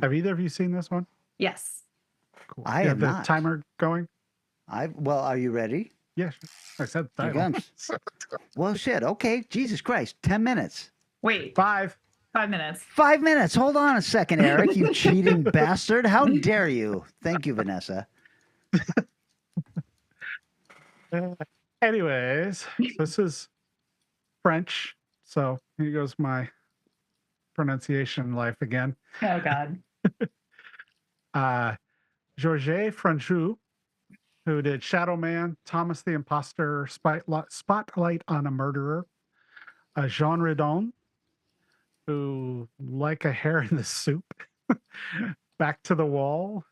Have either of you seen this one? Yes. Cool. I You have have the not. timer going? Well, are you ready? Yeah, sure. I said the Here title. comes. Well, shit. Okay. Jesus Christ. 10 minutes. Wait. 5. 5 minutes. 5 minutes. Hold on a second, Eric. You cheating bastard. How dare you? Thank you, Vanessa. Anyways, this is French. So here goes my pronunciation life again. Oh God. Georges Franjou, who did Shadow Man, Thomas the Imposter, Spotlight on a Murderer, Jean Redon, who, like a hair in the soup, Back to the Wall.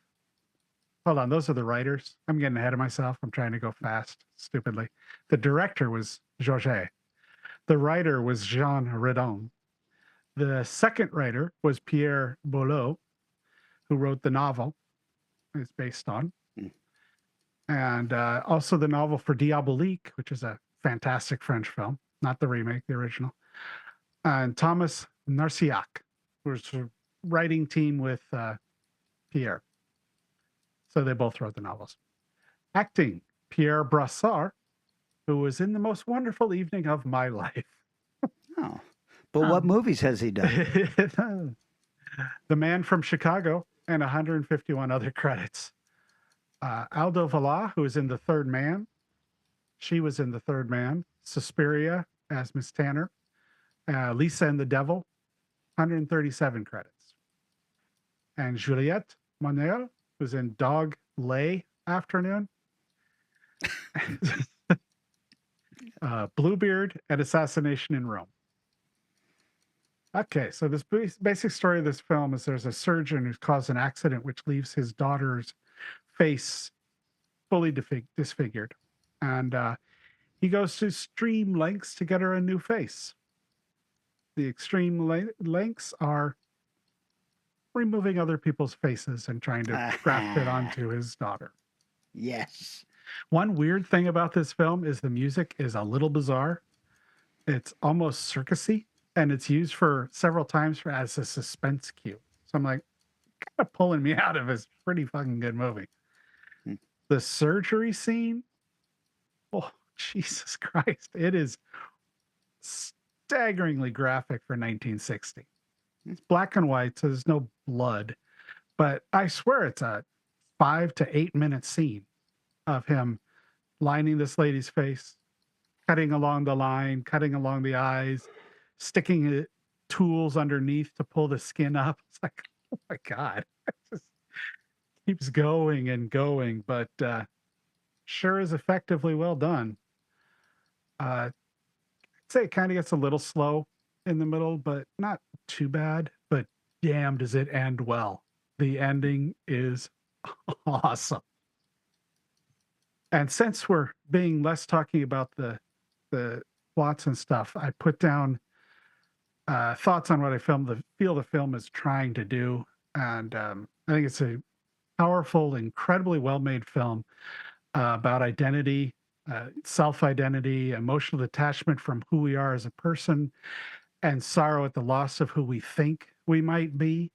Hold on, those are the writers. I'm getting ahead of myself. I'm trying to go fast, stupidly. The director was Georges. The writer was Jean Redon. The second writer was Pierre Boileau, who wrote the novel it's based on. And also the novel for Diabolique, which is a fantastic French film, not the remake, the original. And Thomas Narciac, who was a writing team with Pierre. So they both wrote the novels. Acting, Pierre Brassard, who was in The Most Wonderful Evening of My Life. Oh. But what movies has he done? The Man from Chicago and 151 other credits. Aldo Valla, who was in The Third Man. She was in The Third Man. Suspiria as Miss Tanner. Lisa and the Devil, 137 credits. And Juliette Monel was in Dog Lay Afternoon. Bluebeard and Assassination in Rome. Okay, so this basic story of this film is there's a surgeon who's caused an accident which leaves his daughter's face fully disfigured. And he goes to extreme lengths to get her a new face. The extreme lengths are removing other people's faces and trying to graft it onto his daughter. Yes. One weird thing about this film is the music is a little bizarre. It's almost circusy, and it's used for several times as a suspense cue. So I'm like, kind of pulling me out of this pretty fucking good movie. The surgery scene, oh, Jesus Christ. It is staggeringly graphic for 1960. It's black and white, so there's no blood. But I swear it's a 5 to 8 minute scene of him lining this lady's face, cutting along the line, cutting along the eyes, sticking tools underneath to pull the skin up. It's like, oh my God. It just keeps going and going, but sure is effectively well done. I'd say it kind of gets a little slow in the middle, but not too bad. But damn, does it end well. The ending is awesome. And since we're being less talking about the plots and stuff, I put down thoughts on what I feel the film is trying to do. And I think it's a powerful, incredibly well-made film about identity, self-identity, emotional detachment from who we are as a person, and sorrow at the loss of who we think we might be,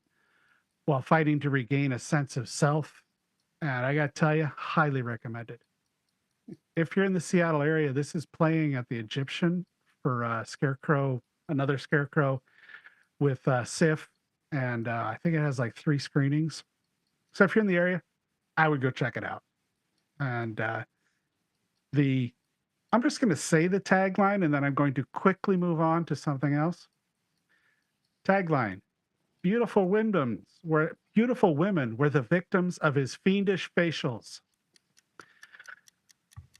while fighting to regain a sense of self. And I got to tell you, highly recommended. If you're in the Seattle area, this is playing at the Egyptian for Scarecrow, another Scarecrow with Sif. And I think it has like 3 screenings. So if you're in the area, I would go check it out. And I'm just going to say the tagline, and then I'm going to quickly move on to something else. Tagline: beautiful women were the victims of his fiendish facials.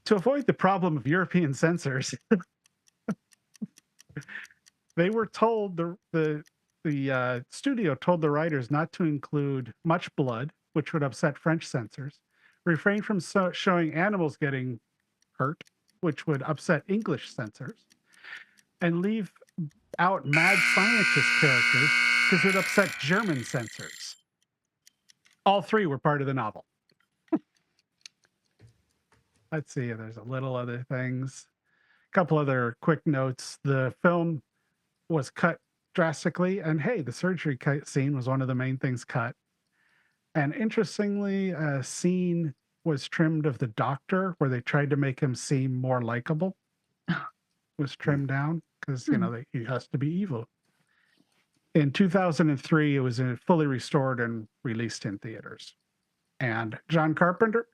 To avoid the problem of European censors, they were told the studio told the writers not to include much blood, which would upset French censors, refrain from showing animals getting hurt, which would upset English censors, and leave out mad scientist characters because it would upset German censors. All 3 were part of the novel. Let's see if there's a little other things. A couple other quick notes. The film was cut drastically, and hey, the surgery scene was one of the main things cut. And interestingly, a scene was trimmed of the doctor where they tried to make him seem more likable. Was trimmed down because, he has to be evil. In 2003, it was fully restored and released in theaters. And John Carpenter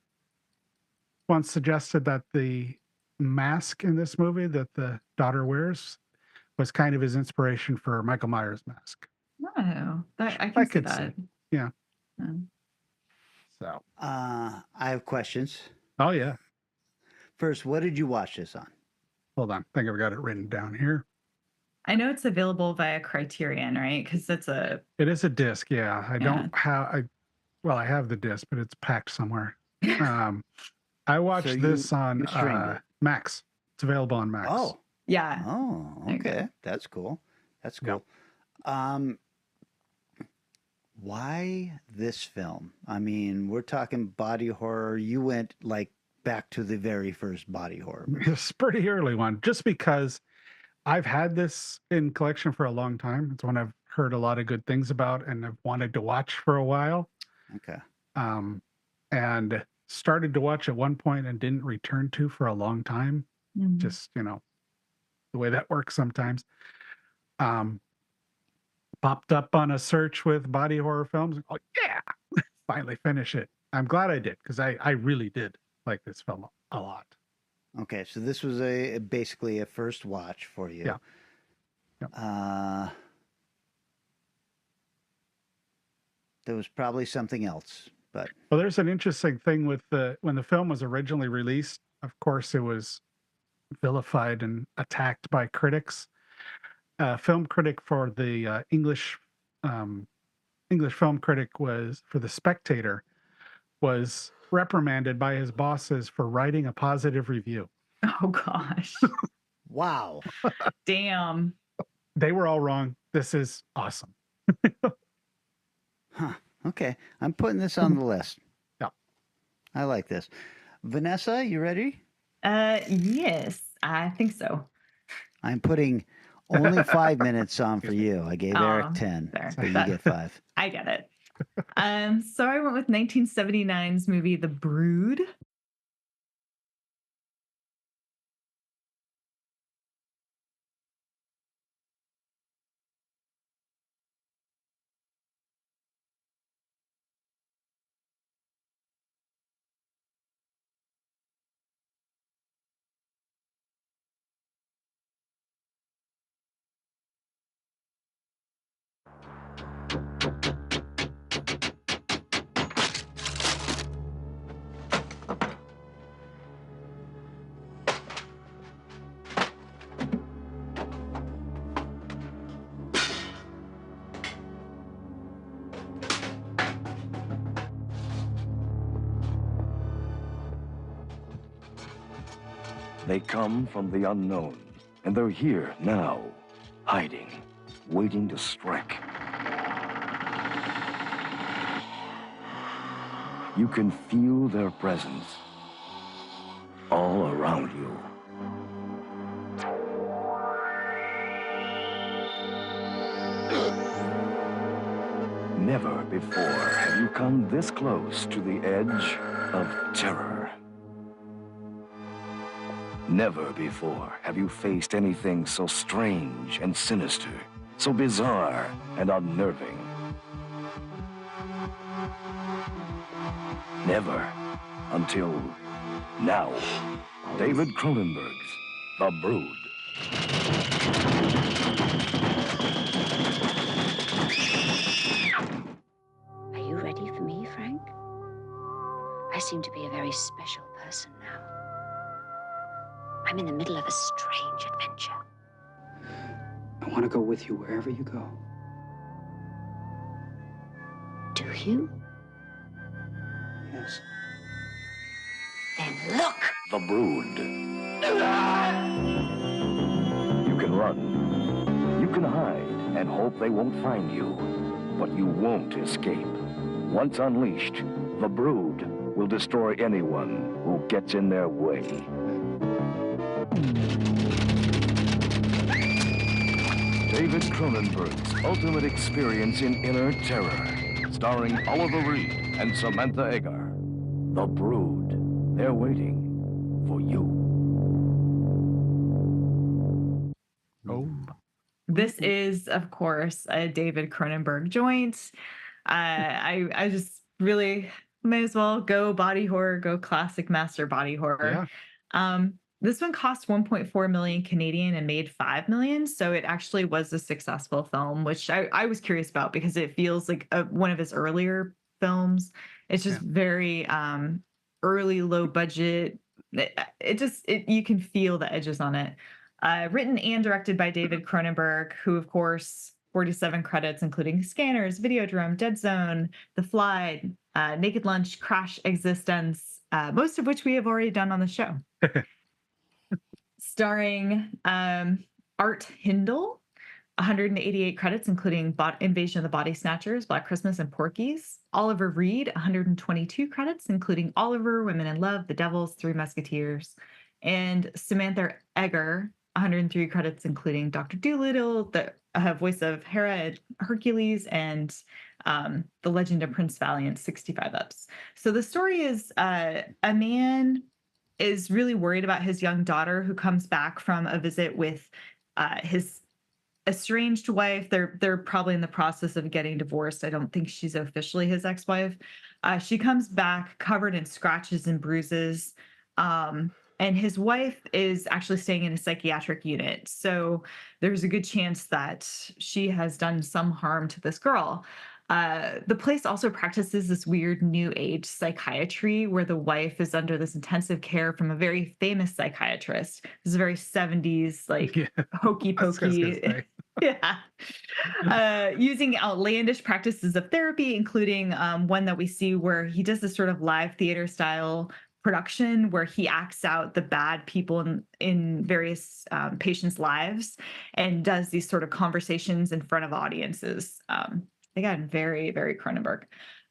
once suggested that the mask in this movie that the daughter wears was kind of his inspiration for Michael Myers' mask. Oh, I can see that. Yeah. So I have questions. Oh, yeah. First, what did you watch this on? Hold on. I think I've got it written down here. I know it's available via Criterion, right? Because it's a It is a disc, yeah. I yeah. don't have I have the disc, but it's packed somewhere. Um, I So watched this on you streamed it. Max. It's available on Max. Oh, Yeah. oh, There you go. okay. That's cool. That's Yep. cool. Why this film? I mean, we're talking body horror. You went like back to the very first body horror movie. It's a pretty early one, just because I've had this in collection for a long time. It's one I've heard a lot of good things about and I've wanted to watch for a while. Okay. And started to watch at one point and didn't return to for a long time. Mhm. Just, the way that works sometimes. Popped up on a search with body horror films. Oh, yeah, finally finish it. I'm glad I did because I really did like this film a lot. Okay. So this was basically a first watch for you. Yeah. Yep. There was probably something else, but Well, there's an interesting thing with when the film was originally released. Of course, it was vilified and attacked by critics. Film critic for the English film critic was for The Spectator was reprimanded by his bosses for writing a positive review. Oh gosh. wow. Damn. They were all wrong. This is awesome. Huh. Okay. I'm putting this on the list. Yeah. I like this. Vanessa, you ready? Yes, I think so. I'm putting only 5 minutes on for you. I gave Eric 10, there. so you get 5. I get it. So I went with 1979's movie The Brood. They come from the unknown, and they're here now, hiding, waiting to strike. You can feel their presence all around you. Never before have you come this close to the edge of terror. Never before have you faced anything so strange and sinister, so bizarre and unnerving. Never until now. David Cronenberg's The Brood. Are you ready for me, Frank? I seem to be a very special person now. I'm in the middle of a strange adventure. I want to go with you wherever you go. Do you? Yes. Then look! The Brood. You can run. You can hide and hope they won't find you. But you won't escape. Once unleashed, the Brood will destroy anyone who gets in their way. David Cronenberg's ultimate experience in inner terror, starring Oliver Reed and Samantha Eggar. The Brood. They're waiting for you. Oh, This is, of course, a David Cronenberg joint. I just really may as well go body horror, go classic master body horror. This one cost 1.4 million Canadian and made 5 million. So it actually was a successful film, which I was curious about because it feels like one of his earlier films. It's just very early, low budget. You can feel the edges on it. Written and directed by David Cronenberg, who, of course, 47 credits, including Scanners, Videodrome, Dead Zone, The Fly, Naked Lunch, Crash Existence, most of which we have already done on the show. Starring Art Hindle, 188 credits, including Invasion of the Body Snatchers, Black Christmas, and Porky's. Oliver Reed, 122 credits, including Oliver, Women in Love, The Devils, Three Musketeers. And Samantha Eggar, 103 credits, including Dr. Dolittle, the voice of Hera at Hercules, and The Legend of Prince Valiant, 65 Ups. So the story is a man is really worried about his young daughter who comes back from a visit with his estranged wife. They're probably in the process of getting divorced. I don't think she's officially his ex-wife. She comes back covered in scratches and bruises. And his wife is actually staying in a psychiatric unit. So there's a good chance that she has done some harm to this girl. The place also practices this weird new age psychiatry where the wife is under this intensive care from a very famous psychiatrist. This is very 70s, like hokey pokey. Yeah. Using outlandish practices of therapy, including one that we see where he does this sort of live theater style production where he acts out the bad people in various patients' lives and does these sort of conversations in front of audiences. Again, very, very Cronenberg.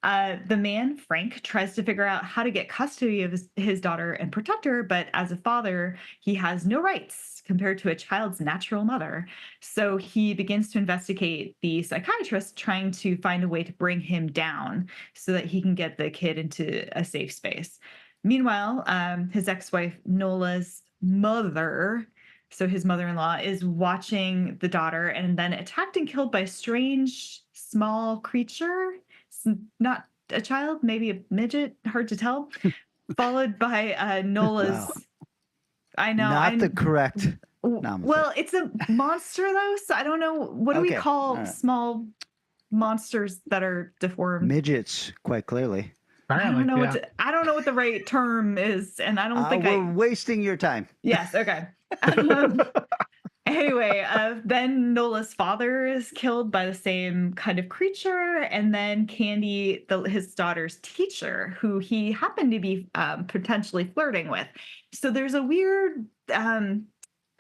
The man, Frank, tries to figure out how to get custody of his daughter and protect her, but as a father, he has no rights compared to a child's natural mother. So he begins to investigate the psychiatrist, trying to find a way to bring him down so that he can get the kid into a safe space. Meanwhile, his ex-wife, Nola's mother, so his mother-in-law, is watching the daughter and then attacked and killed by a strange small creature. It's not a child, maybe a midget, hard to tell, followed by Nola's. Wow. I know. Not the correct. Well, it's a monster though, so I don't know. What do we call small monsters that are deformed? Midgets, quite clearly. I don't know what the right term is, and I don't think we're wasting your time. Yes. Okay. Anyway, then Nola's father is killed by the same kind of creature, and then Candy, his daughter's teacher, who he happened to be potentially flirting with. So there's a weird kind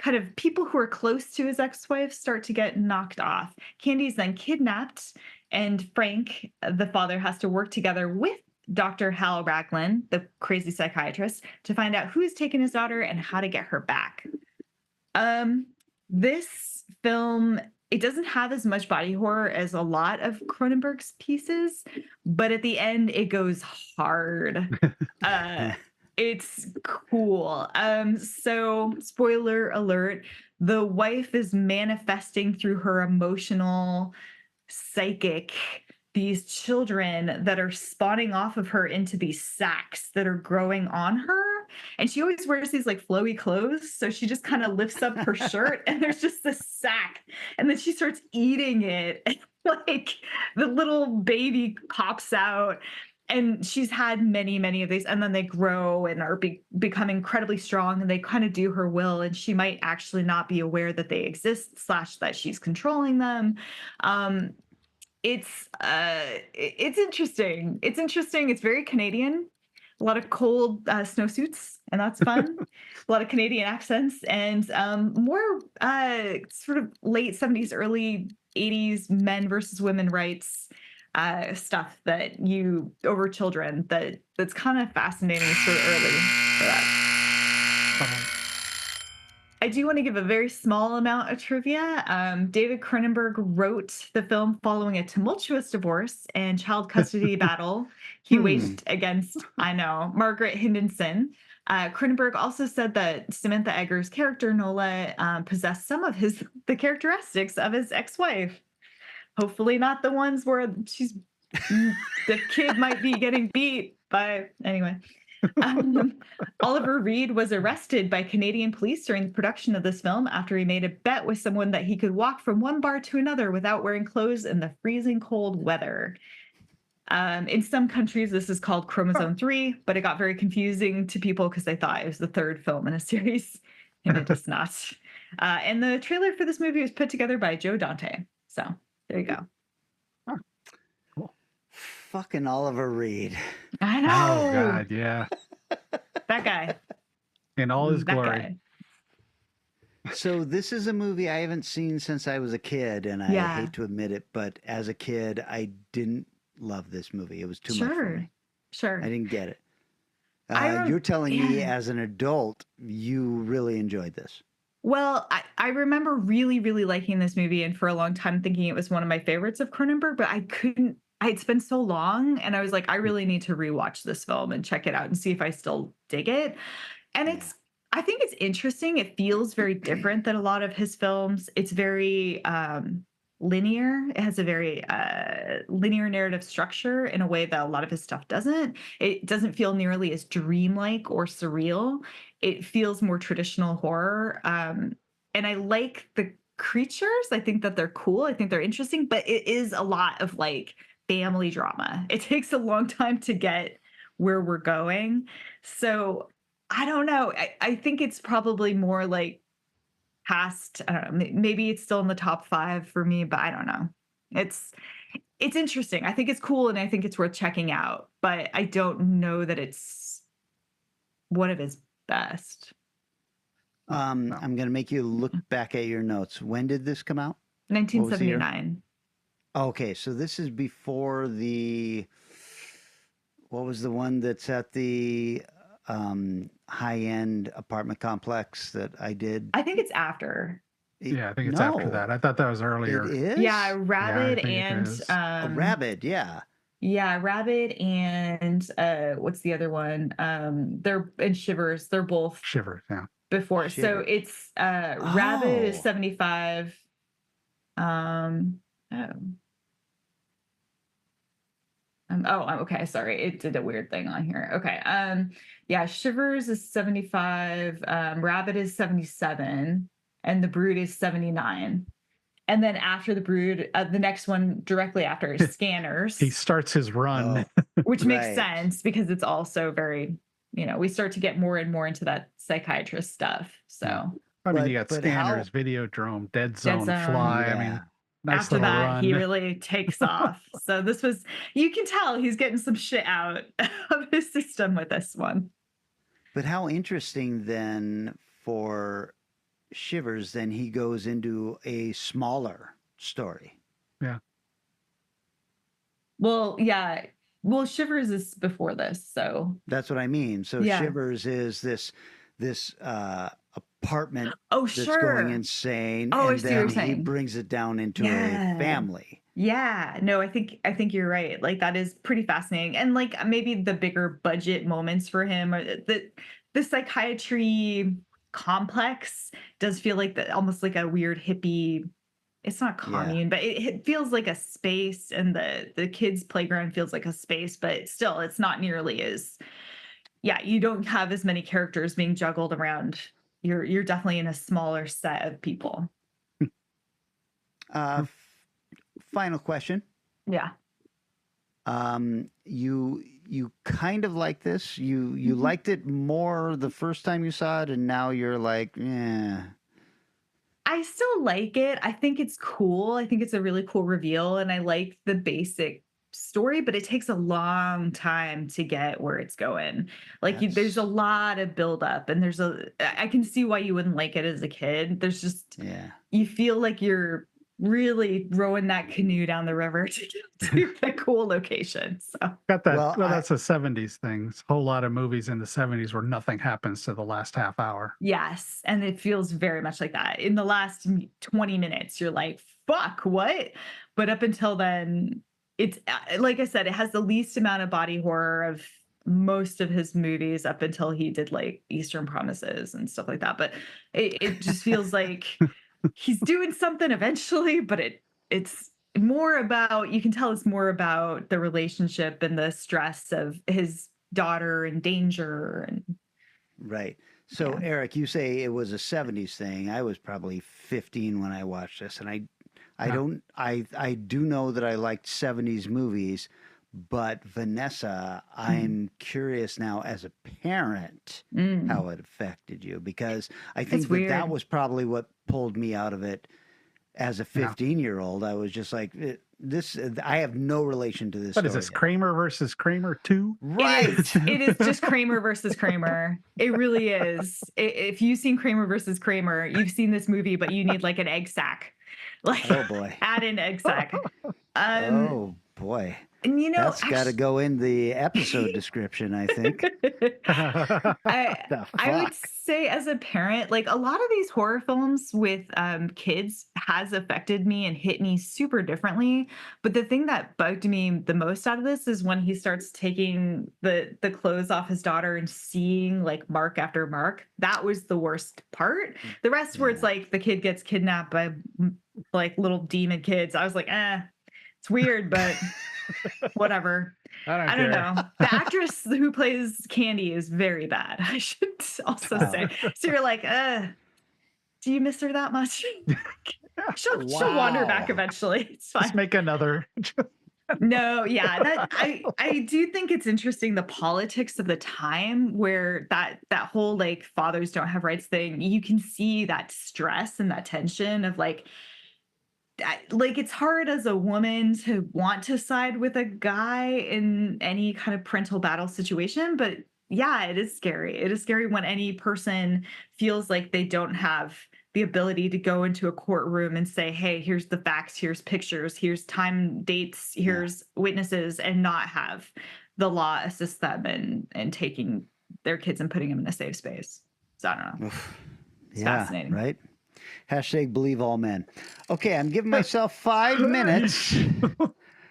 of people who are close to his ex-wife start to get knocked off. Candy's then kidnapped, and Frank, the father, has to work together with Dr. Hal Raglan, the crazy psychiatrist, to find out who's taken his daughter and how to get her back. This film, it doesn't have as much body horror as a lot of Cronenberg's pieces, but at the end it goes hard. It's cool. So spoiler alert, the wife is manifesting through her emotional, psychic, these children that are spawning off of her into these sacs that are growing on her. And she always wears these like flowy clothes. So she just kind of lifts up her shirt and there's just this sack. And then she starts eating it. And, like the little baby pops out. And she's had many, many of these. And then they grow and are become incredibly strong. And they kind of do her will. And she might actually not be aware that they exist / that she's controlling them. It's interesting. It's interesting. It's very Canadian. A lot of cold snowsuits, and that's fun. A lot of Canadian accents, and more sort of late 70s, early 80s men versus women rights stuff that you over children that's kind of fascinating sort of early for that. I do want to give a very small amount of trivia. David Cronenberg wrote the film following a tumultuous divorce and child custody battle he waged against, Margaret Henderson. Cronenberg also said that Samantha Eggar's character, Nola, possessed some of the characteristics of his ex-wife. Hopefully not the ones where the kid might be getting beat by, anyway. Oliver Reed was arrested by Canadian police during the production of this film after he made a bet with someone that he could walk from one bar to another without wearing clothes in the freezing cold weather. In some countries, this is called Chromosome 3, but it got very confusing to people because they thought it was the third film in a series, and it is not. And the trailer for this movie was put together by Joe Dante. So there you go. Cool. Fucking Oliver Reed. I Oh know. God, yeah. That guy. In all his That glory. guy. So this is a movie I haven't seen since I was a kid, and I Yeah. hate to admit it, but as a kid, I didn't love this movie. It was too much for me. Sure. I didn't get it. I You're telling me yeah. as an adult, you really enjoyed this. Well, I remember really, really liking this movie and for a long time thinking it was one of my favorites of Cronenberg, but I couldn't. It's been so long, and I was like, I really need to rewatch this film and check it out and see if I still dig it. And Yeah. I think it's interesting. It feels very different than a lot of his films. It's very linear. It has a very linear narrative structure in a way that a lot of his stuff doesn't. It doesn't feel nearly as dreamlike or surreal. It feels more traditional horror. And I like the creatures. I think that they're cool. I think they're interesting, but it is a lot of like family drama. It takes a long time to get where we're going. So I don't know. I think it's probably more like past, I don't know, maybe it's still in the top 5 for me, but I don't know. It's interesting. I think it's cool and I think it's worth checking out, but I don't know that it's one of his best. I'm going to make you look back at your notes. When did this come out? 1979. Okay, so this is before what was the one that's at the high-end apartment complex that I did? I think it's after. Yeah, I think it's after that. I thought that was earlier. It is? Yeah, Rabid think it and is. Rabid, yeah. Yeah, Rabid and what's the other one? They're in Shivers. They're both Shivers, yeah. before. So Shiver. it's Rabid is Oh. 75. Okay. Sorry, it did a weird thing on here. Okay. Yeah, Shivers is 75. Rabid is 77, and The Brood is 79. And then after The Brood, the next one directly after is Scanners. He starts his run. Which makes Right. sense because it's also very, we start to get more and more into that psychiatrist stuff. So I mean, But- you got but Scanners, how- Videodrome, Dead Zone, Zone. Fly. I Yeah. mean, nice after little that, run. he really takes off. So this was, you can tell he's getting some shit out of his system with this one. But how interesting then for Shivers, then he goes into a smaller story. Yeah. Well, yeah. Well, Shivers is before this, so That's what I mean. So Yeah. Shivers is this apartment that's sure. going insane, Oh, I and see what you're then he saying. brings it down into Yeah. a family. Yeah, no, I think you're right. Like that is pretty fascinating. And like maybe the bigger budget moments for him are the psychiatry complex does feel like almost like a weird hippie. It's not commune, but it feels like a space, and the kids' playground feels like a space, but still it's not nearly as you don't have as many characters being juggled around. You're definitely in a smaller set of people. Final question. Yeah. You kind of like this. You liked it more the first time you saw it, and now you're like, yeah. I still like it. I think it's cool. I think it's a really cool reveal, and I like the basic story, but it takes a long time to get where it's going. Like there's a lot of buildup, and I can see why you wouldn't like it as a kid. There's just, you feel like you're really rowing that canoe down the river to get to the cool location. So Got that. Well, that's a 70s thing. A whole lot of movies in the 70s where nothing happens to the last half hour. Yes. And it feels very much like that. In the last 20 minutes, you're like, fuck, what? But up until then, it's like I said, it has the least amount of body horror of most of his movies up until he did like Eastern Promises and stuff like that. But it just feels like he's doing something eventually, but it's more about, you can tell it's more about the relationship and the stress of his daughter and danger. And Right. So Eric, you say it was a 70s thing. I was probably 15 when I watched this, and I do know that I liked 70s movies, But Vanessa, I'm curious now as a parent Mm, how it affected you, because I it's think that weird. was probably what pulled me out of it as a Yeah. 15-year-old. I was just like, this, I have no relation to this What is story this, now. Kramer versus Kramer 2? Right. It is just Kramer versus Kramer. It really is. If you've seen Kramer versus Kramer, you've seen this movie, but you need like an egg sack. Like Oh boy. add an egg sack. Um, Oh boy. and That's got to actually, go in the episode description, I think. I The I would fuck? say as a parent, like a lot of these horror films with kids has affected me and hit me super differently. But the thing that bugged me the most out of this is when he starts taking the clothes off his daughter and seeing like mark after mark. That was the worst part. The rest where it's Yeah. like the kid gets kidnapped by like little demon kids. I was like, it's weird, but whatever. I don't care. know. The actress who plays Candy is very bad. I should also say. So you're like, do you miss her that much? She'll wander back Wow. eventually. It's Just fine. make another. No, yeah, that I do think it's interesting the politics of the time where that whole like fathers don't have rights thing. You can see that stress and that tension of like like it's hard as a woman to want to side with a guy in any kind of parental battle situation, but yeah, it is scary. It is scary when any person feels like they don't have the ability to go into a courtroom and say, hey, here's the facts, here's pictures, here's time dates, Yeah. here's witnesses, and not have the law assist them in taking their kids and putting them in a safe space. So I don't know. Oof. It's Yeah, fascinating. right? Hashtag believe all men. Okay, I'm giving myself 5 minutes.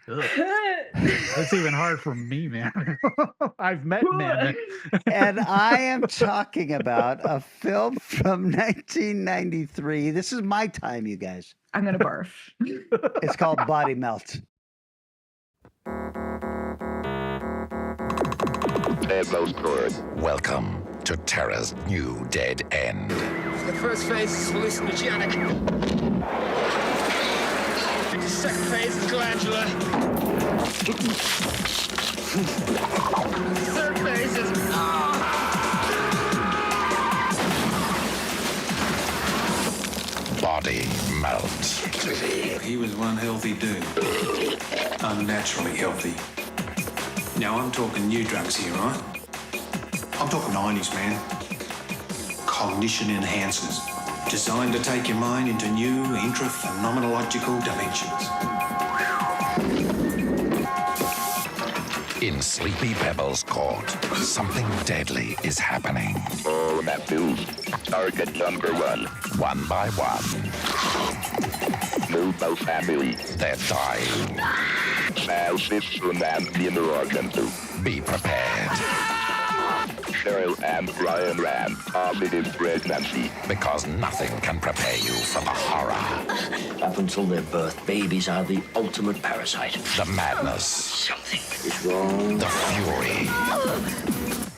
It's even hard for me, man. I've met men. And I am talking about a film from 1993. This is my time, you guys. I'm gonna barf. It's called Body Melt. Welcome to Terra's new dead end. The first phase is hallucinogenic. The second phase is glandular. The third phase is... Body melt. He was one healthy dude. Unnaturally healthy. Now I'm talking new drugs here, right? I'm talking 90s, man. Cognition enhancers. Designed to take your mind into new intra-phenomenological dimensions. In Sleepy Pebbles Court, something deadly is happening. All Matthews, target number 1. One by one, Move family. they're dying. Now Simpson and Dinner Organ 2. Be prepared, Cheryl and Ryan ran positive pregnancy. because nothing can prepare you for the horror, Up until their birth, babies are the ultimate parasite. the madness, Something is wrong. the fury.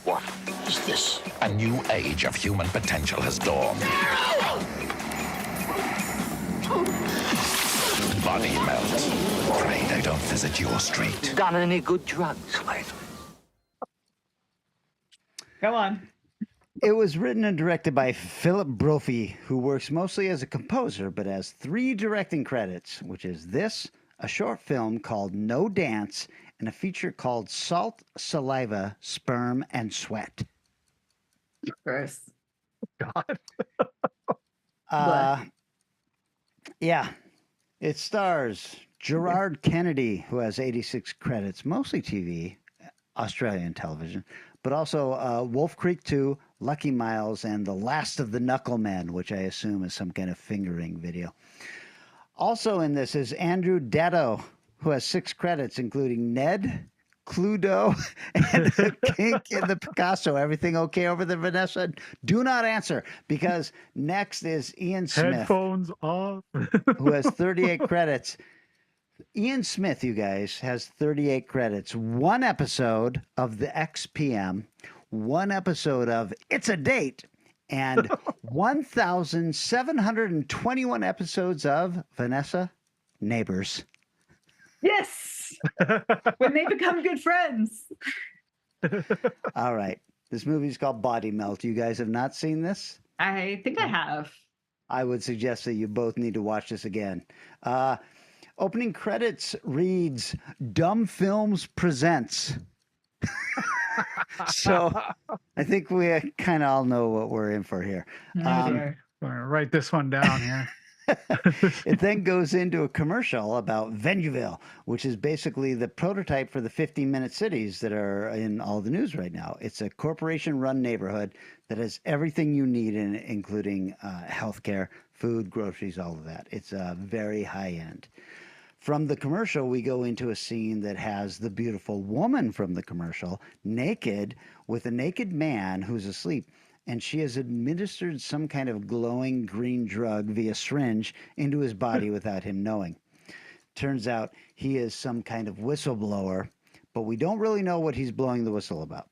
What is this? A new age of human potential has dawned. Body melt. Pray they don't visit your street. Done any good drugs lately? Go on. It was written and directed by Philip Brophy, who works mostly as a composer, but has 3 directing credits, which is this, a short film called No Dance, and a feature called Salt, Saliva, Sperm, and Sweat. Gross. God. Yeah, it stars Gerard Kennedy, who has 86 credits, mostly TV, Australian television, but also Wolf Creek 2, Lucky Miles, and The Last of the Knucklemen, which I assume is some kind of fingering video. Also in this is Andrew Datto, who has 6 credits, including Ned, Cluedo, and the Kink in the Picasso. Everything okay over there, Vanessa? Do not answer, because next is Ian Smith, Headphones off. who has 38 credits. Ian Smith, you guys, has 38 credits. 1 episode of the XPM, 1 episode of It's a Date, and 1,721 episodes of Vanessa Neighbors. Yes. when they become good friends. All right. This movie's called Body Melt. You guys have not seen this? I think I have. I would suggest that you both need to watch this again. Opening credits reads Dumb Films Presents. So I think we kind of all know what we're in for here. I'm gonna write this one down here. It then goes into a commercial about Venueville, which is basically the prototype for the 15-minute cities that are in all the news right now. It's a corporation-run neighborhood that has everything you need in it, including healthcare, food, groceries, all of that. It's very high-end. From the commercial, we go into a scene that has the beautiful woman from the commercial naked with a naked man who's asleep. And she has administered some kind of glowing green drug via syringe into his body without him knowing. Turns out he is some kind of whistleblower, but we don't really know what he's blowing the whistle about.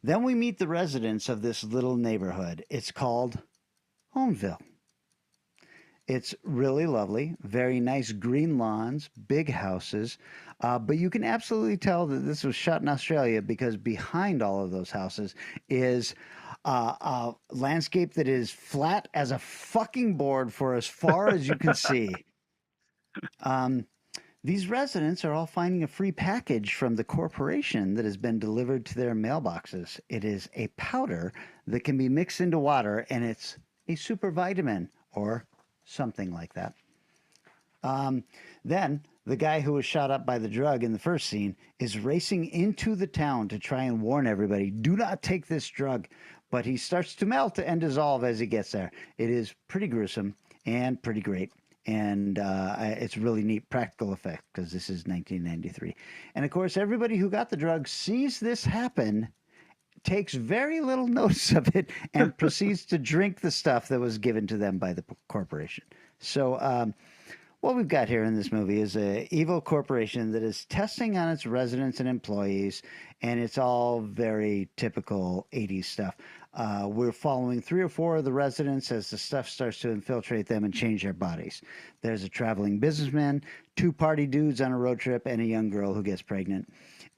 Then we meet the residents of this little neighborhood. It's called Homeville. It's really lovely, very nice green lawns, big houses, but you can absolutely tell that this was shot in Australia because behind all of those houses is a landscape that is flat as a fucking board for as far as you can see. These residents are all finding a free package from the corporation that has been delivered to their mailboxes. It is a powder that can be mixed into water, and it's a super vitamin or something like that. Then the guy who was shot up by the drug in the first scene is racing into the town to try and warn everybody, do not take this drug. But he starts to melt and dissolve as he gets there. It is pretty gruesome and pretty great. And it's really neat practical effect because this is 1993. And of course, everybody who got the drug sees this happen, takes very little notice of it, and proceeds to drink the stuff that was given to them by the corporation. So what we've got here in this movie is an evil corporation that is testing on its residents and employees, and it's all very typical 80s stuff. We're following 3 or 4 of the residents as the stuff starts to infiltrate them and change their bodies. There's a traveling businessman, 2 party dudes on a road trip, and a young girl who gets pregnant,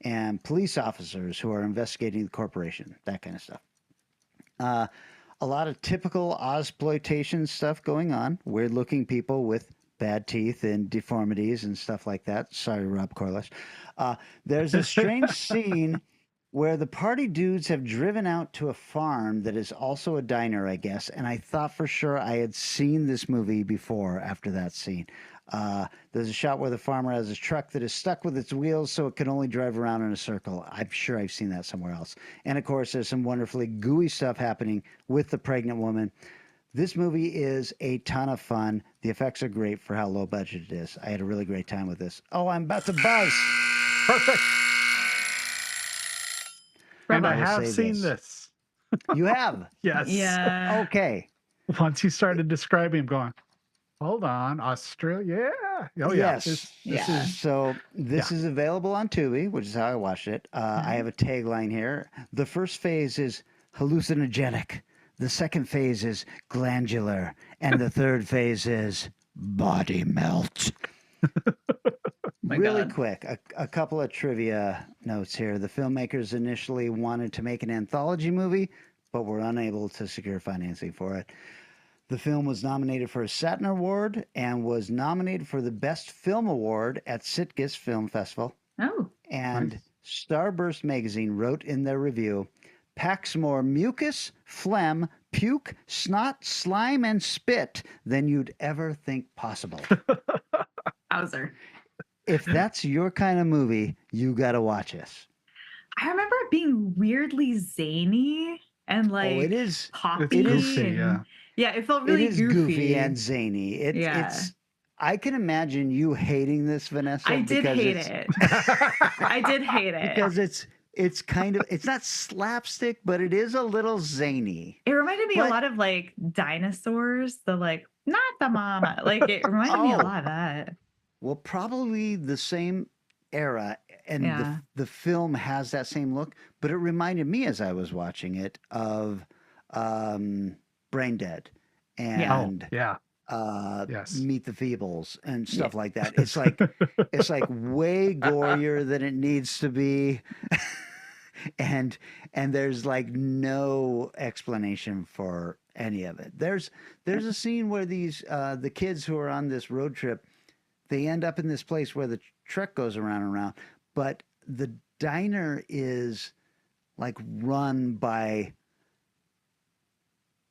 and police officers who are investigating the corporation, that kind of stuff. A lot of typical Ozploitation stuff going on. Weird-looking people with bad teeth and deformities and stuff like that. Sorry, Rob Corliss. There's a strange scene where the party dudes have driven out to a farm that is also a diner, I guess, and I thought for sure I had seen this movie before after that scene. There's a shot where the farmer has his truck that is stuck with its wheels so it can only drive around in a circle. I'm sure I've seen that somewhere else. And of course, there's some wonderfully gooey stuff happening with the pregnant woman. This movie is a ton of fun. The effects are great for how low budget it is. I had a really great time with this. Oh, I'm about to buzz. Perfect. And I have seen this. You have? Yes. Yeah. Okay. Once you started describing, I'm going, hold on, Australia. Yeah. Oh, yeah. Yes. So this is available on Tubi, which is how I watched it. I have a tagline here. The first phase is hallucinogenic. The second phase is glandular. And the third phase is body melt. Really quick, a couple of trivia notes here. The filmmakers initially wanted to make an anthology movie, but were unable to secure financing for it. The film was nominated for a Saturn Award and was nominated for the Best Film Award at Sitges Film Festival. Oh. And Nice. Starburst magazine wrote in their review, packs more mucus, phlegm, puke, snot, slime, and spit than you'd ever think possible. Hauser. If that's your kind of movie, you got to watch this. I remember it being weirdly zany and like it is. poppy. It's goofy, and, yeah. Yeah, it felt really it is goofy and zany. It's. I can imagine you hating this, Vanessa. I did hate it. I did hate it. Because it's kind of, it's not slapstick, but it is a little zany. It reminded me a lot of like dinosaurs, the like, not the mama. Like it reminded me a lot of that. Well, probably the same era, and the film has that same look, but it reminded me as I was watching it of Brain Dead. And Yes. Meet the Feebles and stuff like that. It's like way gorier than it needs to be. and there's like no explanation for any of it. There's a scene where these the kids who are on this road trip, they end up in this place where the truck goes around and around, but the diner is like run by,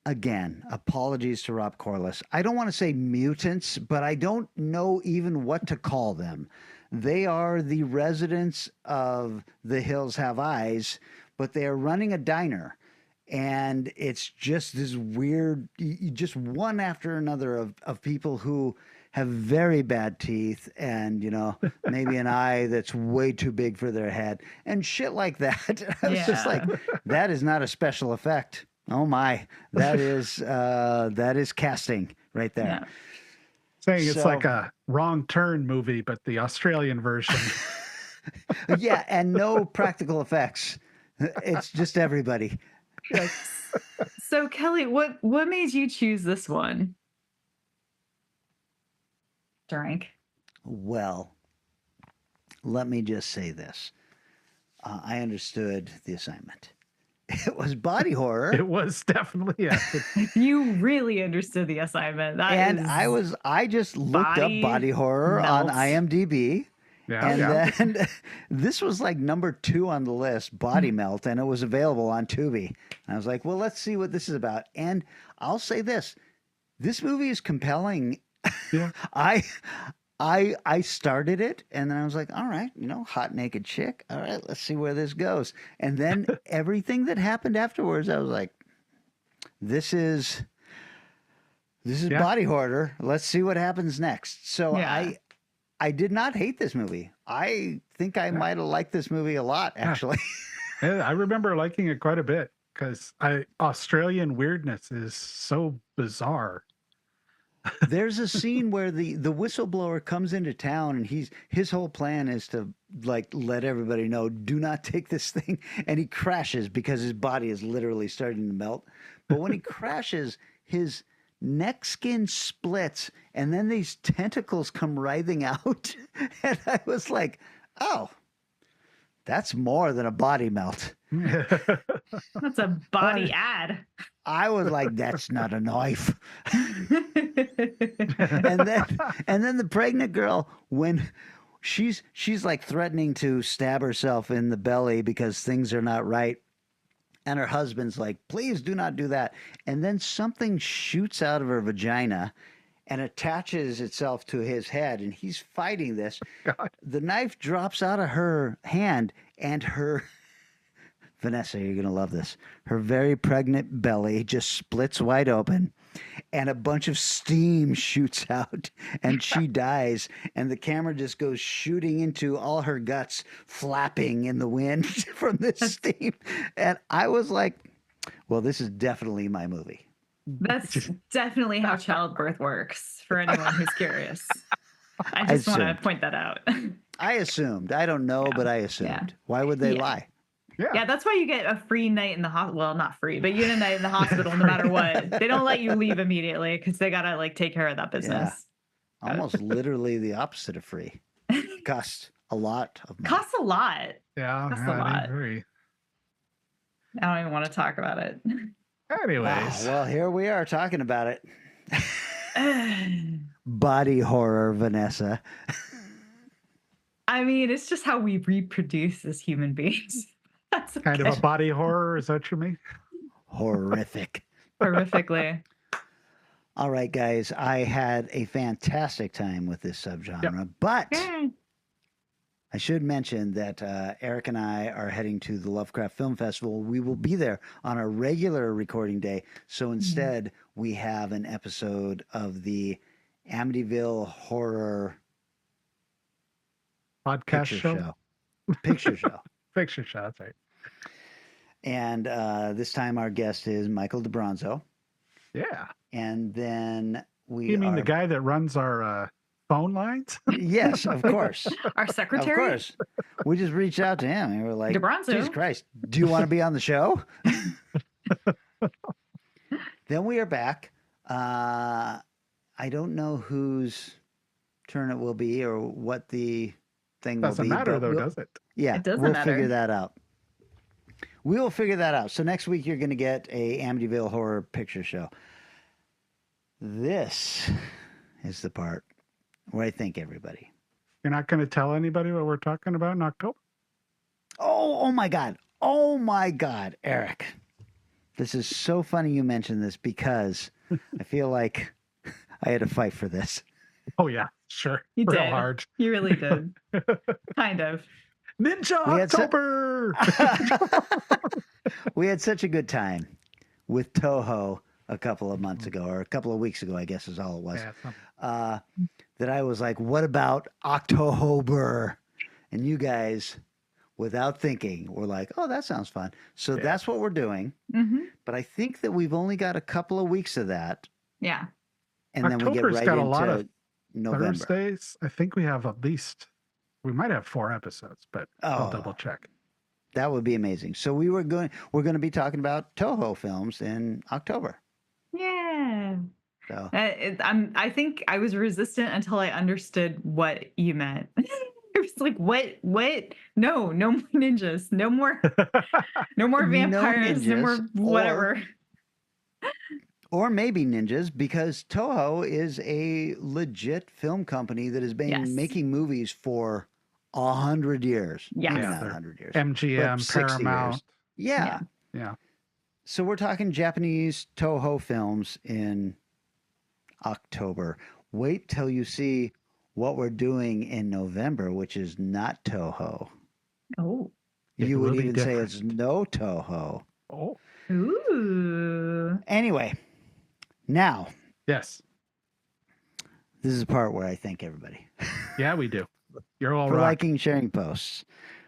again, apologies to Rob Corliss, I don't want to say mutants, but I don't know even what to call them. They are the residents of The Hills Have Eyes, but they are running a diner. And it's just this weird, just one after another of people who have very bad teeth and, maybe an eye that's way too big for their head and shit like that. I was just like, that is not a special effect. Oh my, that is casting right there. Yeah. Saying it's like a Wrong Turn movie, but the Australian version. Yeah, and no practical effects. It's just everybody. So Kelly, what made you choose this one? Drink. Well, let me just say this. I understood the assignment. It was body horror. It was definitely You really understood the assignment. I just looked up body horror on IMDb. Then this was like number 2 on the list, Body Melt, and it was available on Tubi. And I was like, well, let's see what this is about. And I'll say this movie is compelling. Yeah. I started it and then I was like, all right, hot naked chick. All right, let's see where this goes. And then everything that happened afterwards, I was like, this is body horror. Let's see what happens next. So I did not hate this movie. I think I might have liked this movie a lot, actually. Yeah, I remember liking it quite a bit because Australian weirdness is so bizarre. There's a scene where the whistleblower comes into town and his whole plan is to like let everybody know, do not take this thing, and he crashes because his body is literally starting to melt. But when he crashes, his neck skin splits and then these tentacles come writhing out. And I was like, oh, that's more than a body melt. That's a body ad. I was like, that's not a knife. and then the pregnant girl, when she's like threatening to stab herself in the belly because things are not right. And her husband's like, please do not do that. And then something shoots out of her vagina and attaches itself to his head. And he's fighting this. God. The knife drops out of her hand and her... Vanessa, you're going to love this. Her very pregnant belly just splits wide open and a bunch of steam shoots out and she dies. And the camera just goes shooting into all her guts, flapping in the wind from this steam. And I was like, well, this is definitely my movie. That's definitely how childbirth works for anyone who's curious. I just want to point that out. I assumed. I don't know, but I assumed. Yeah. Why would they lie? Yeah, that's why you get a free night in the hospital. Well, not free, but you get a night in the hospital no matter what. They don't let you leave immediately because they got to like take care of that business. Yeah. Almost literally the opposite of free. It costs a lot of money. Costs a lot. Yeah, costs a lot. I agree. I don't even want to talk about it. Anyways. Well, here we are talking about it. Body horror, Vanessa. I mean, it's just how we reproduce as human beings. That's okay. Kind of a body horror, is that what you mean? Horrific. Horrifically. All right, guys. I had a fantastic time with this subgenre, but I should mention that Eric and I are heading to the Lovecraft Film Festival. We will be there on a regular recording day. So instead, we have an episode of the Amityville Horror podcast show. Picture show. Picture show, that's right. And this time our guest is Michael DeBronzo. Yeah. And then You mean the guy that runs our phone lines? Yes, of course. Our secretary? Of course. We just reached out to him and we were like, DeBronzo. Jesus Christ, do you want to be on the show? Then we are back. I I don't know whose turn it will be or what the thing will Doesn't be. matter, but though, does it? Yeah, It doesn't we'll matter. figure that out. We will figure that out. So next week you're going to get a Amityville Horror Picture Show. This is the part where I think everybody. You're not going to tell anybody what we're talking about in October? Oh my God. Oh my God, Eric. This is so funny you mentioned this because I feel like I had to fight for this. Oh, yeah, sure. You Real did. hard. You really did. Kind of. Ninja We had October! We had such a good time with Toho a couple of months ago, or a couple of weeks ago, I guess is all it was. Yeah, That I was like, what about October? And you guys, without thinking, were like, oh, that sounds fun. So that's what we're doing. Mm-hmm. But I think that we've only got a couple of weeks of that. Yeah. And then we get October's right got a into lot of November. Thursdays. I think we have at least, we might have 4 episodes, but I'll Oh. double check. That would be amazing. So we're going to be talking about Toho films in October. Yeah. So I think I was resistant until I understood what you meant. I was like, what? No more ninjas. No more vampires. No more ninjas, whatever. Or maybe ninjas, because Toho is a legit film company that has been making movies for 100 years. Yes. Maybe Yeah, not they're 100 years. MGM, 60 Paramount. years. Yeah. Yeah. So we're talking Japanese Toho films in October. Wait till you see what we're doing in November, which is not Toho. Oh. It You will would be even say different. it's no Toho. Oh. Ooh. Anyway, now Yes. this is the part where I thank everybody Yeah, we do. You're all for right. liking, sharing posts,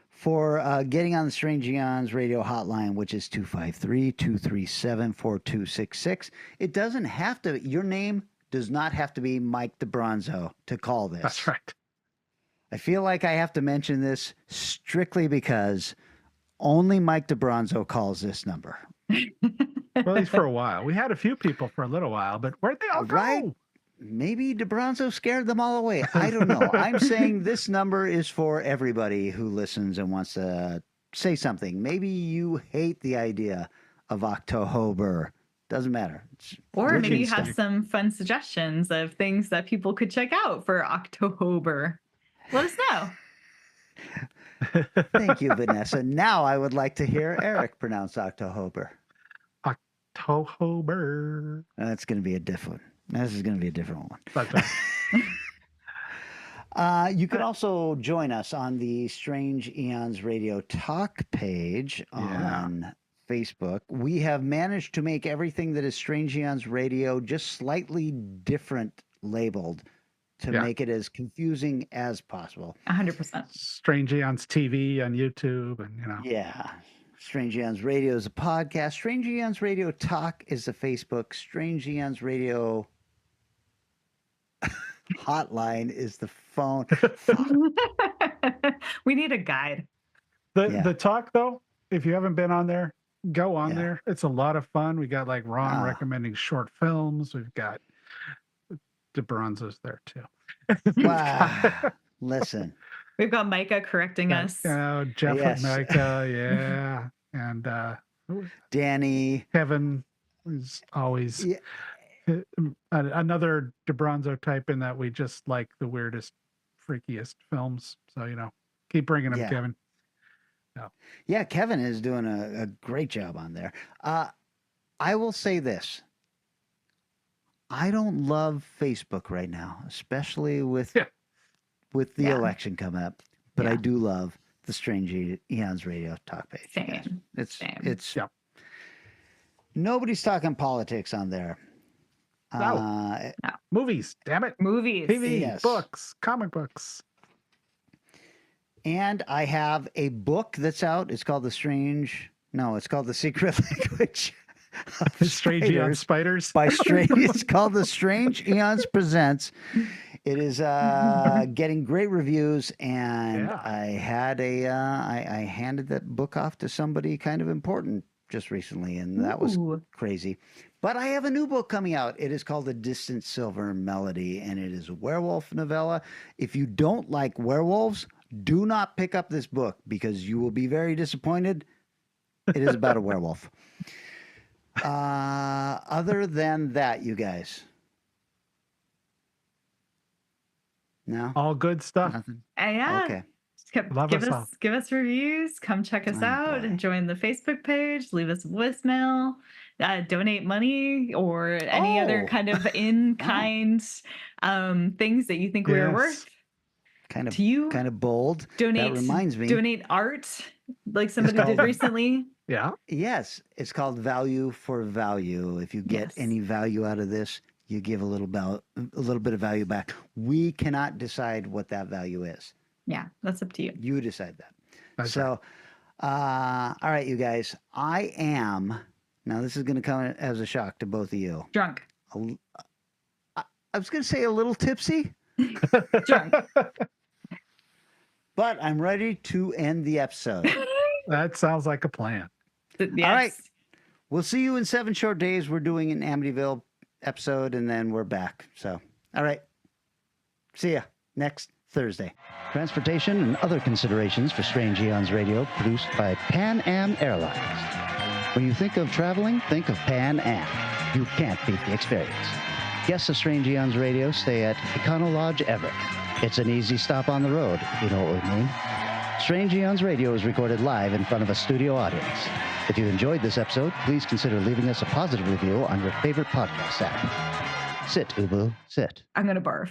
for getting on the Strange Eons radio hotline, which is 253-237-4266. It doesn't have to, your name does not have to be Mike DeBronzo to call this. That's right. I feel like I have to mention this strictly because only Mike DeBronzo calls this number. Well, at least for a while. We had a few people for a little while, but where'd they all go? Right? Maybe DeBronzo scared them all away. I don't know. I'm saying this number is for everybody who listens and wants to say something. Maybe you hate the idea of October. Doesn't matter. Or maybe you Stuff. have some fun suggestions of things that people could check out for October. Let us know. Thank you, Vanessa. Now I would like to hear Eric pronounce October. October. That's going to be a different. This is going to be a different one. That's right. You can also join us on the Strange Eons Radio Talk page on Facebook. We have managed to make everything that is Strange Eons Radio just slightly different labeled to make it as confusing as possible. 100%. Strange Eons TV on YouTube, and Yeah. Strange Eons Radio is a podcast. Strange Eons Radio Talk is the Facebook. Strange Eons Radio Hotline is the phone. We need a guide. The talk, though, if you haven't been on there, go on there. It's a lot of fun. We got like Ron recommending short films. We've got DeBronzo's there too. Wow. Listen. We've got Micah correcting us. Jeff and Micah, and Danny. Kevin is always another DeBronzo type in that we just like the weirdest, freakiest films. So, keep bringing them, Kevin. Yeah, Kevin is doing a great job on there. I will say this. I don't love Facebook right now, especially with the election coming up. But I do love the Strange Eons Radio Talk page. Same. It's nobody's talking politics on there. No. Movies, damn it. Movies. TV, books, comic books. And I have a book that's out. It's called it's called The Secret Language of Strange Eons Spiders. It's called The Strange Eons Presents. It is getting great reviews, and I had I handed that book off to somebody kind of important just recently, and that was crazy. But I have a new book coming out. It is called A Distant Silver Melody, and it is a werewolf novella. If you don't like werewolves, do not pick up this book because you will be very disappointed. It is about a werewolf. Other than that, you guys. No? All good stuff. Nothing? Yeah. Okay. Love give us us all. give us reviews. Come check us Oh, out boy. and join the Facebook page. Leave us a voicemail. Donate money or any other Oh. kind of in-kind things that you think we are Yes. worth Kind of, to you. kind of bold. Donate. That reminds me. Donate art, like somebody called- did recently. Yeah. Yes, it's called Value for Value. If you get Yes. any value out of this, you give a little bit of value back. We cannot decide what that value is. Yeah, that's up to you. You decide that. That's So, all right, you guys. I am now. This is going to come as a shock to both of you. Drunk. I was going to say a little tipsy, Drunk. but I'm ready to end the episode. That sounds like a plan. Yes. All right. We'll see you in 7 short days. We're doing an Amityville episode, and then we're back. So, all right. See ya next Thursday. Transportation and other considerations for Strange Eons Radio, produced by Pan Am Airlines. When you think of traveling, think of Pan Am. You can't beat the experience. Guests of Strange Eons Radio stay at Econo Lodge Everett. It's an easy stop on the road, you know what we mean. Strange Eons Radio is recorded live in front of a studio audience. If you enjoyed this episode, please consider leaving us a positive review on your favorite podcast app. Sit, Ubu, sit. I'm gonna barf.